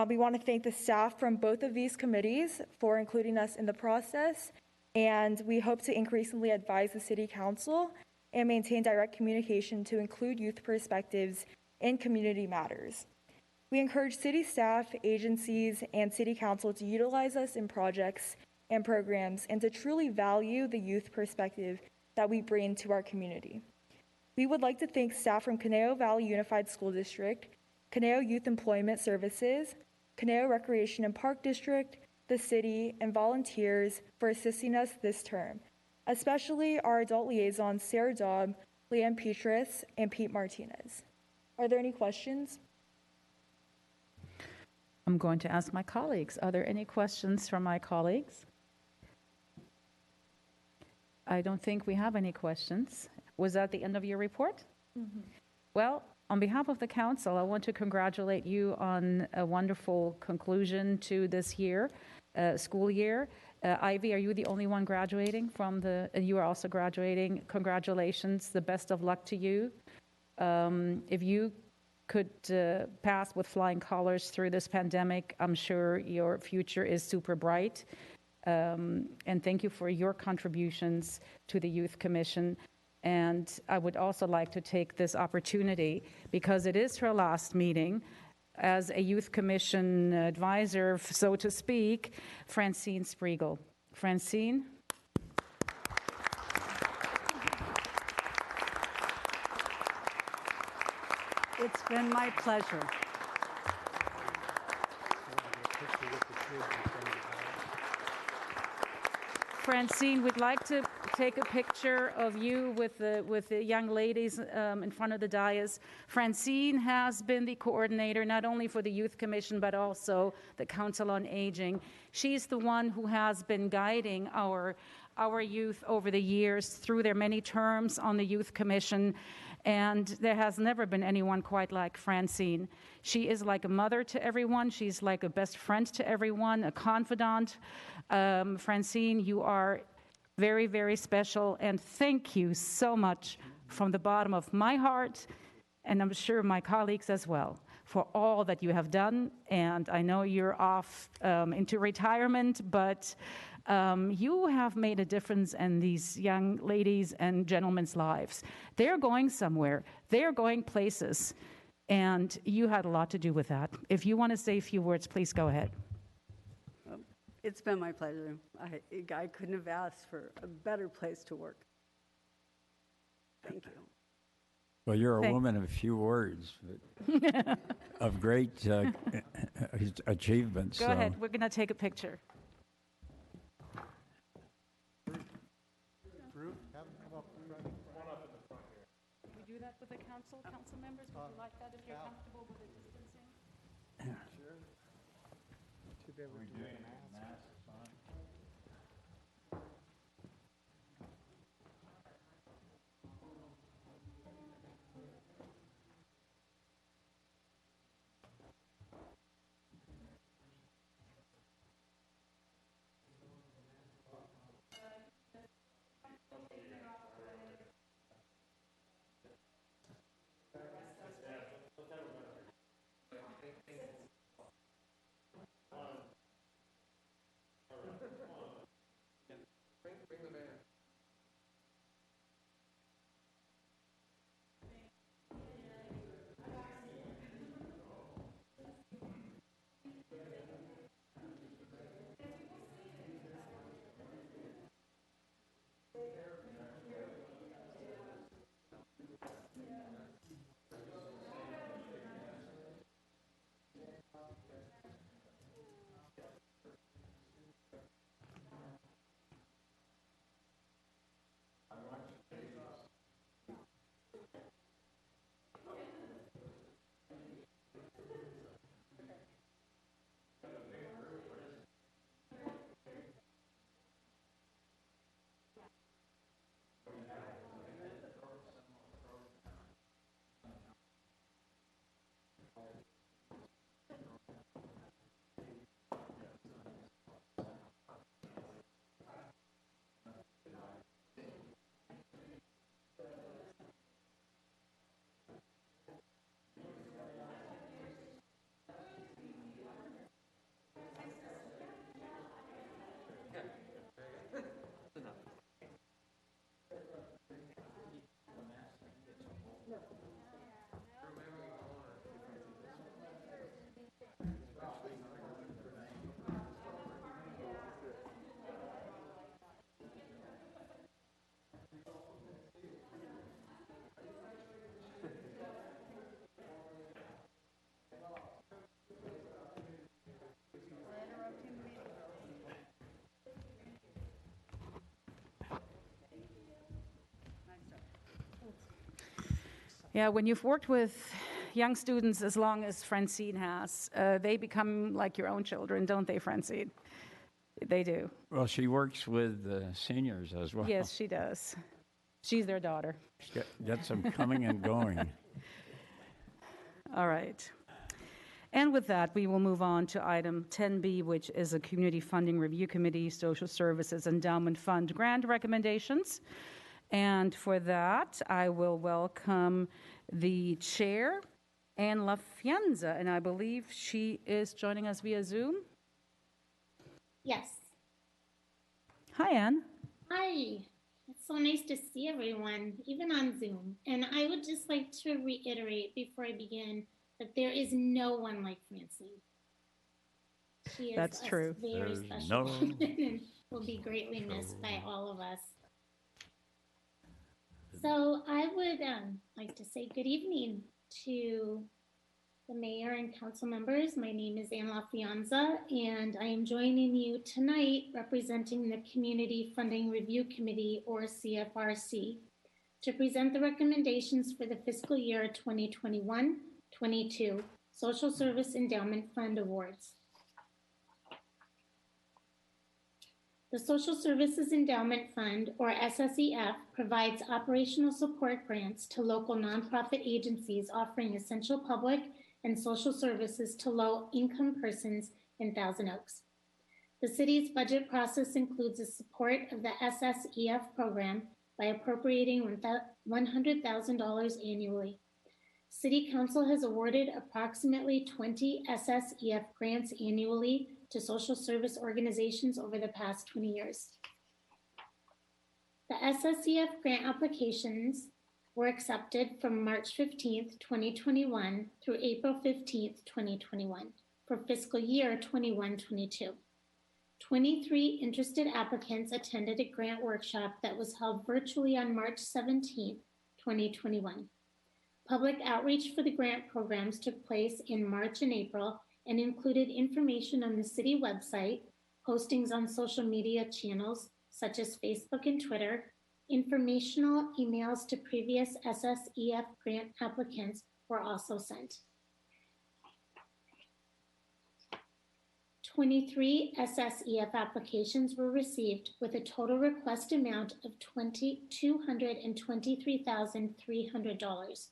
We want to thank the staff from both of these committees for including us in the process, and we hope to increasingly advise the City Council and maintain direct communication to include youth perspectives in community matters. We encourage city staff, agencies, and City Council to utilize us in projects and programs and to truly value the youth perspective that we bring to our community. We would like to thank staff from Conejo Valley Unified School District, Conejo Youth Employment Services, Conejo Recreation and Park District, the city, and volunteers for assisting us this term, especially our adult liaisons, Sarah Daub, Leanne Petrus, and Pete Martinez. Are there any questions? I'm going to ask my colleagues. Are there any questions from my colleagues? I don't think we have any questions. Was that the end of your report? Mm-hmm. Well, on behalf of the council, I want to congratulate you on a wonderful conclusion to this year, school year. Ivy, are you the only one graduating from you are also graduating. Congratulations. The best of luck to you. If you could pass with flying colors through this pandemic, I'm sure your future is super bright. And thank you for your contributions to the Youth Commission. And I would also like to take this opportunity, because it is her last meeting as a Youth Commission advisor, so to speak, Francine Spriegel. Francine? It's been my pleasure. Francine, we'd like to take a picture of you with the young ladies in front of the dais. Francine has been the coordinator not only for the Youth Commission but also the Council on Aging. She's the one who has been guiding our youth over the years through their many terms on the Youth Commission, and there has never been anyone quite like Francine. She is like a mother to everyone. She's like a best friend to everyone, a confidant. Francine, you are very, very special, and thank you so much from the bottom of my heart, and I'm sure my colleagues as well, for all that you have done. And I know you're off into retirement, but you have made a difference in these young ladies' and gentlemen's lives. They're going somewhere. They're going places. And you had a lot to do with that. If you want to say a few words, please go ahead. It's been my pleasure. I couldn't have asked for a better place to work. Thank you. Well, you're a woman of few words, but of great achievements. Go ahead. We're going to take a picture. We do that with the council members? Would you like that if you're comfortable with the distancing? Sure. Too bad we're doing a mask. Yeah, when you've worked with young students as long as Francine has, they become like your own children, don't they, Francine? They do. Well, she works with seniors as well. Yes, she does. She's their daughter. Gets them coming and going. All right. And with that, we will move on to item 10B, which is a Community Funding Review Committee, Social Services Endowment Fund grant recommendations. And for that, I will welcome the chair, Anne LaFianza, and I believe she is joining us via Zoom. Yes. Hi, Anne. Hi. It's so nice to see everyone, even on Zoom. And I would just like to reiterate before I begin that there is no one like Francine. She is That's true. a very There's special no- woman and will be greatly missed by all of us. So I would like to say good evening to the mayor and council members. My name is Anne LaFianza, and I am joining you tonight representing the Community Funding Review Committee, or CFRC, to present the recommendations for the fiscal year 2021-22 Social Service Endowment Fund Awards. The Social Services Endowment Fund, or SSEF, provides operational support grants to local nonprofit agencies offering essential public and social services to low-income persons in Thousand Oaks. The city's budget process includes the support of the SSEF program by appropriating $100,000 annually. City Council has awarded approximately 20 SSEF grants annually to social service organizations over the past 20 years. The SSEF grant applications were accepted from March 15th, 2021 through April 15th, 2021 for fiscal year 21-22. 23 interested applicants attended a grant workshop that was held virtually on March 17th, 2021. Public outreach for the grant programs took place in March and April and included information on the city website, postings on social media channels such as Facebook and Twitter, informational emails to previous SSEF grant applicants were also sent. 23 SSEF applications were received with a total request amount of $223,300.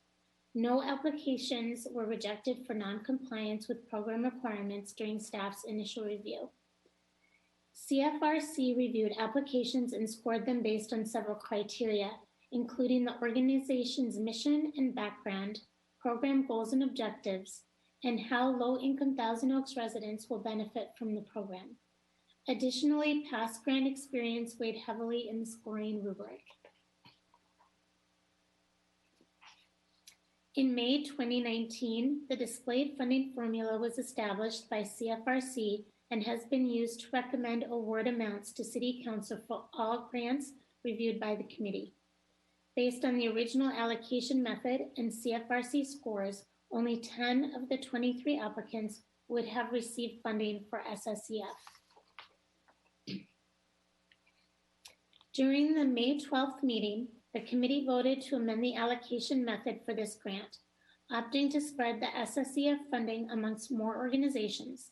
No applications were rejected for non-compliance with program requirements during staff's initial review. CFRC reviewed applications and scored them based on several criteria, including the organization's mission and background, program goals and objectives, and how low-income Thousand Oaks residents will benefit from the program. Additionally, past grant experience weighed heavily in the scoring rubric. In May 2019, the displayed funding formula was established by CFRC and has been used to recommend award amounts to City Council for all grants reviewed by the committee. Based on the original allocation method and CFRC scores, only 10 of the 23 applicants would have received funding for SSEF. During the May 12th meeting, the committee voted to amend the allocation method for this grant, opting to spread the SSEF funding amongst more organizations.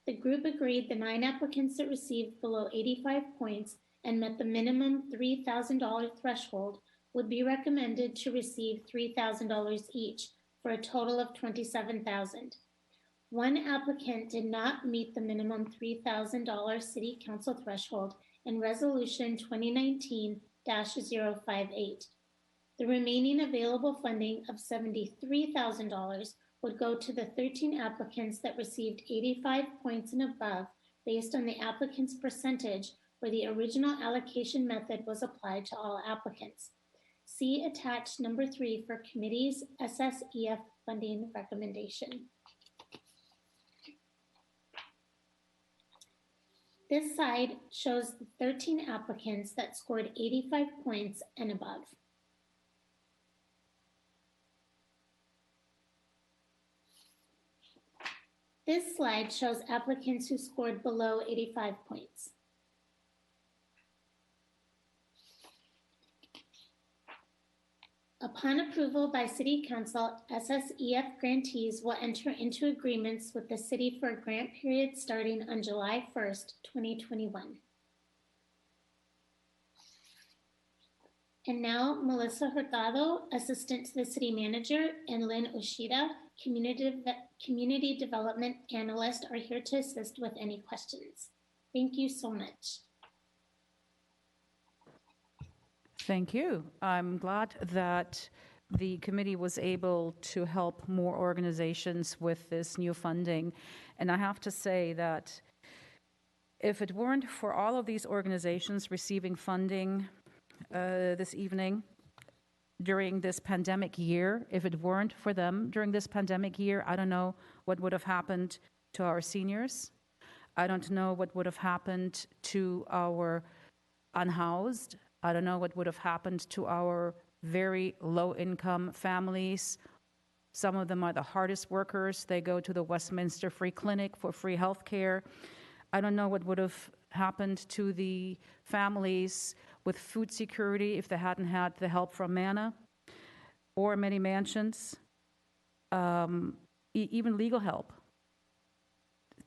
The group agreed the 9 applicants that received below 85 points and met the minimum $3,000 threshold would be recommended to receive $3,000 each for a total of $27,000. One applicant did not meet the minimum $3,000 City Council threshold in Resolution 2019-058. The remaining available funding of $73,000 would go to the 13 applicants that received 85 points and above based on the applicant's percentage where the original allocation method was applied to all applicants. See attached number 3 for committee's SSEF funding recommendation. This slide shows the 13 applicants that scored 85 points and above. This slide shows applicants who scored below 85 points. Upon approval by City Council, SSEF grantees will enter into agreements with the city for a grant period starting on July 1st, 2021. And now, Melissa Hurtado, Assistant to the City Manager, and Lynn Oshida, Community Development Analyst, are here to assist with any questions. Thank you so much. Thank you. I'm glad that the committee was able to help more organizations with this new funding. And I have to say that If it weren't for all of these organizations receiving funding this evening during this pandemic year, if it weren't for them during this pandemic year, I don't know what would have happened to our seniors. I don't know what would have happened to our unhoused. I don't know what would have happened to our very low-income families. Some of them are the hardest workers. They go to the Westminster Free Clinic for free health care. I don't know what would have happened to the families with food security if they hadn't had the help from Manna or many mansions, even legal help.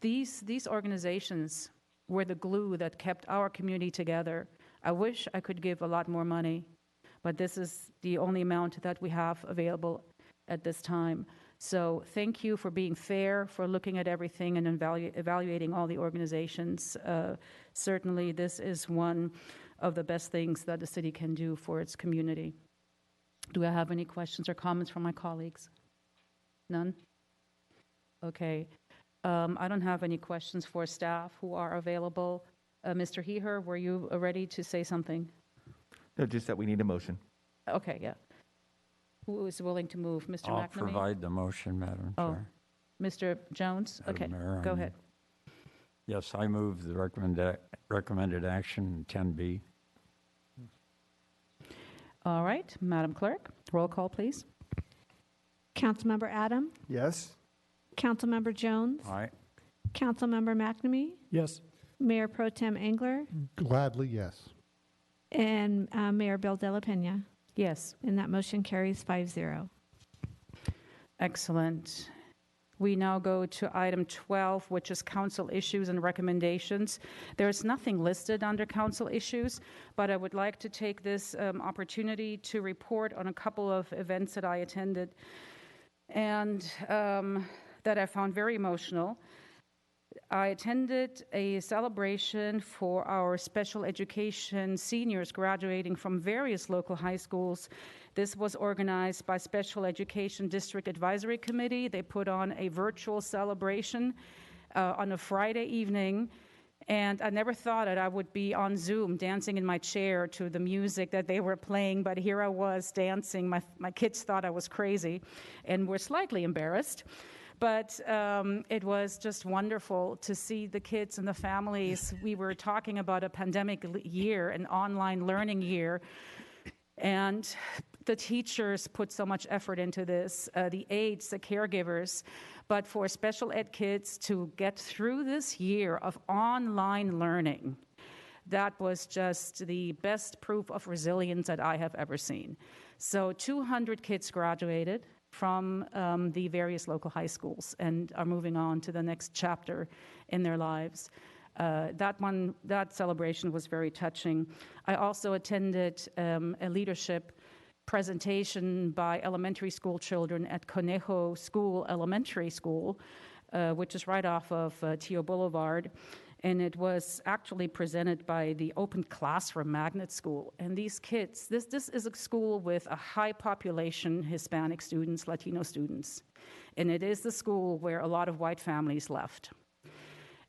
These organizations were the glue that kept our community together. I wish I could give a lot more money, but this is the only amount that we have available at this time. So thank you for being fair, for looking at everything and evaluating all the organizations. Certainly, this is one of the best things that the city can do for its community. Do I have any questions or comments from my colleagues? None? Okay. I don't have any questions for staff who are available. Mr. Heher, were you ready to say something? No, just that we need a motion. Okay, yeah. Who is willing to move? Mr. I'll McNamee? provide the motion, Madam Chair. Mr. Jones? Madam Okay, Mayor, go ahead. Yes, I move the recommended action 10B. All right, Madam Clerk, roll call, please. Councilmember Adam? Yes. Councilmember Jones? Aye. Councilmember McNamee? Yes. Mayor Pro Tem Engler? Gladly, yes. And Mayor Bill De La Pena? Yes. And that motion carries 5-0. Excellent. We now go to item 12, which is council issues and recommendations. There is nothing listed under council issues, but I would like to take this opportunity to report on a couple of events that I attended and that I found very emotional. I attended a celebration for our special education seniors graduating from various local high schools. This was organized by Special Education District Advisory Committee. They put on a virtual celebration on a Friday evening, and I never thought that I would be on Zoom dancing in my chair to the music that they were playing, but here I was dancing. My kids thought I was crazy and were slightly embarrassed. But it was just wonderful to see the kids and the families. We were talking about a pandemic year, an online learning year, and the teachers put so much effort into this, the aides, the caregivers. But for special ed kids to get through this year of online learning, that was just the best proof of resilience that I have ever seen. So 200 kids graduated from the various local high schools and are moving on to the next chapter in their lives. That celebration was very touching. I also attended a leadership presentation by elementary school children at Conejo School Elementary School, which is right off of Tio Boulevard. And it was actually presented by the Open Classroom Magnet School. And these kids, this is a school with a high population, Hispanic students, Latino students. And it is the school where a lot of white families left.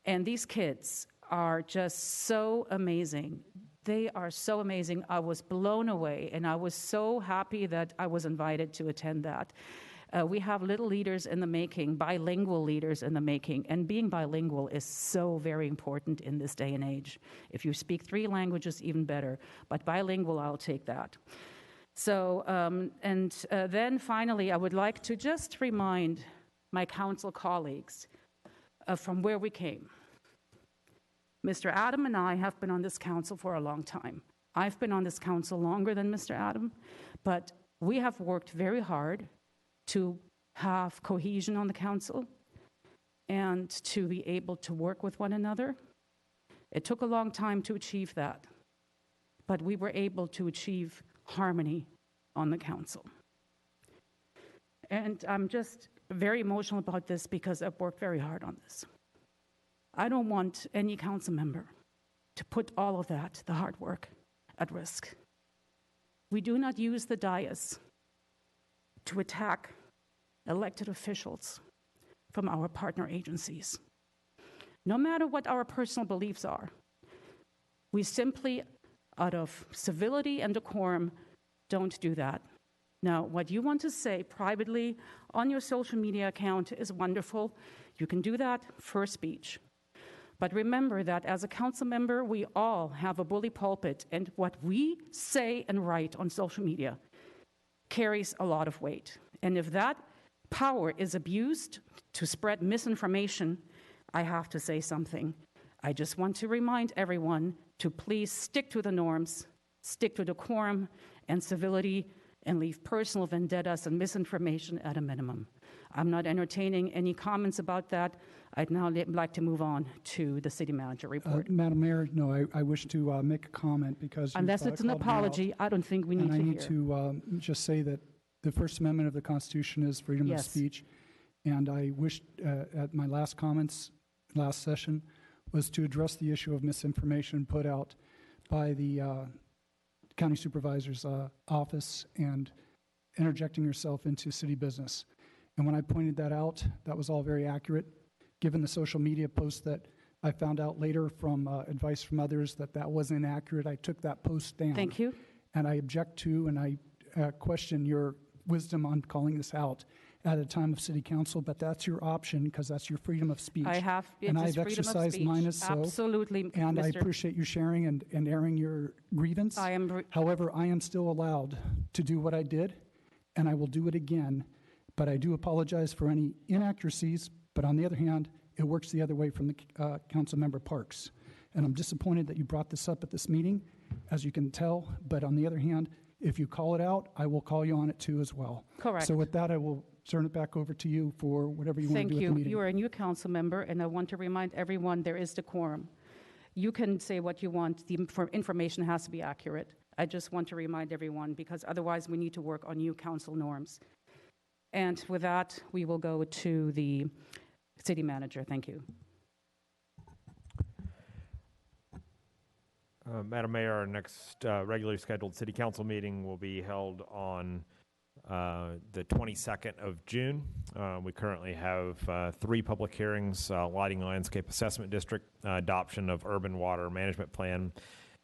And these kids are just so amazing. They are so amazing. I was blown away, and I was so happy that I was invited to attend that. We have little leaders in the making, bilingual leaders in the making, and being bilingual is so very important in this day and age. If you speak 3 languages, even better, but bilingual, I'll take that. So, then finally, I would like to just remind my council colleagues from where we came. Mr. Adam and I have been on this council for a long time. I've been on this council longer than Mr. Adam, but we have worked very hard to have cohesion on the council and to be able to work with one another. It took a long time to achieve that, but we were able to achieve harmony on the council. And I'm just very emotional about this because I've worked very hard on this. I don't want any council member to put all of that, the hard work, at risk. We do not use the dais to attack elected officials from our partner agencies. no matter what our personal beliefs are. We simply, out of civility and decorum, don't do that. Now, what you want to say privately on your social media account is wonderful. You can do that for speech. But remember that as a council member, we all have a bully pulpit, and what we say and write on social media carries a lot of weight. And if that power is abused to spread misinformation, I have to say something. I just want to remind everyone to please stick to the norms, stick to decorum and civility, and leave personal vendettas and misinformation at a minimum. I'm not entertaining any comments about that. I'd now like to move on to the city manager report. Madam Mayor, no, I wish to make a comment because Unless it's an called me out. apology, I don't think we need And to I hear. need to just say that the First Amendment of the Constitution is freedom of Yes. speech. And I wished at my last comments, last session, was to address the issue of misinformation put out by the county supervisor's office and interjecting herself into city business. And when I pointed that out, that was all very accurate. Given the social media post that I found out later from advice from others that was inaccurate, I took that post down. Thank you. And I object to and I question your wisdom on calling this out at a time of city council, but that's your option because that's your freedom of speech. I have, and it is I've freedom of exercised speech. mine as so. Absolutely, And I Mr. appreciate you sharing and airing your grievance. However, I am still allowed to do what I did, and I will do it again. But I do apologize for any inaccuracies. But on the other hand, it works the other way from the council member Parks. And I'm disappointed that you brought this up at this meeting, as you can tell. But on the other hand, if you call it out, I will call you on it too as well. Correct. So with that, I will turn it back over to you for whatever you want to do Thank at the you. meeting. You are a new council member, and I want to remind everyone there is decorum. You can say what you want. The information has to be accurate. I just want to remind everyone because otherwise we need to work on new council norms. And with that, we will go to the city manager. Thank you. Madam Mayor, our next regularly scheduled city council meeting will be held on the 22nd of June. We currently have 3 public hearings, lighting landscape assessment district, adoption of urban water management plan,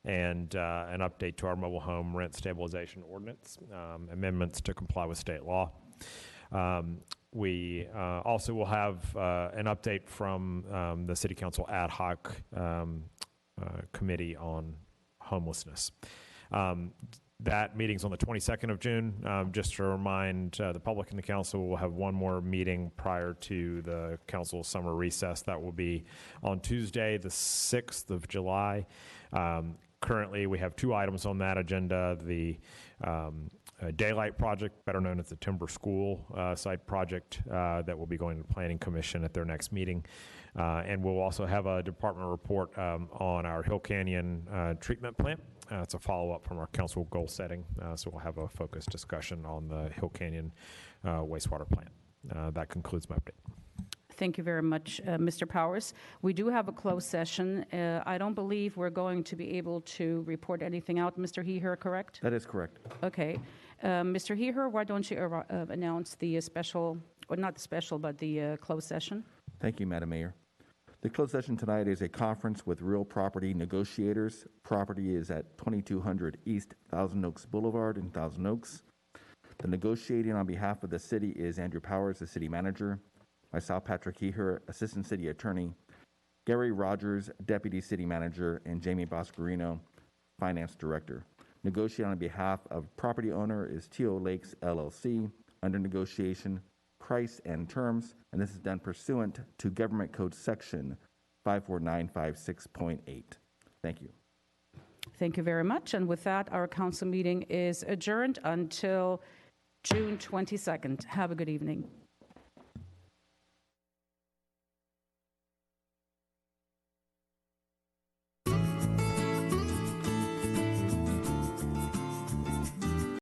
and an update to our mobile home rent stabilization ordinance, amendments to comply with state law. We also will have an update from the City Council ad hoc committee on homelessness. That meeting's on the 22nd of June. Just to remind the public and the council, we'll have one more meeting prior to the council summer recess. That will be on Tuesday, the 6th of July. Currently, we have 2 items on that agenda. The Daylight project, better known as the Timber School site project, that will be going to the Planning Commission at their next meeting. And we'll also have a department report on our Hill Canyon treatment plant. It's a follow-up from our council goal setting, so we'll have a focused discussion on the Hill Canyon wastewater plant. That concludes my update. Thank you very much, Mr. Powers. We do have a closed session. I don't believe we're going to be able to report anything out, Mr. Heher, correct? That is correct. Okay. Mr. Heher, why don't you announce the special, or not the special, but the closed session? Thank you, Madam Mayor. The closed session tonight is a conference with real property negotiators. Property is at 2200 East Thousand Oaks Boulevard in Thousand Oaks. The negotiating on behalf of the city is Andrew Powers, the city manager, myself, Patrick Heher, assistant city attorney, Gary Rogers, deputy city manager, and Jamie Boscarino, finance director. Negotiating on behalf of property owner is T.O. Lakes LLC. Under negotiation, price and terms, and this is done pursuant to Government Code Section 54956.8. Thank you. Thank you very much. And with that, our council meeting is adjourned until June 22nd. Have a good evening.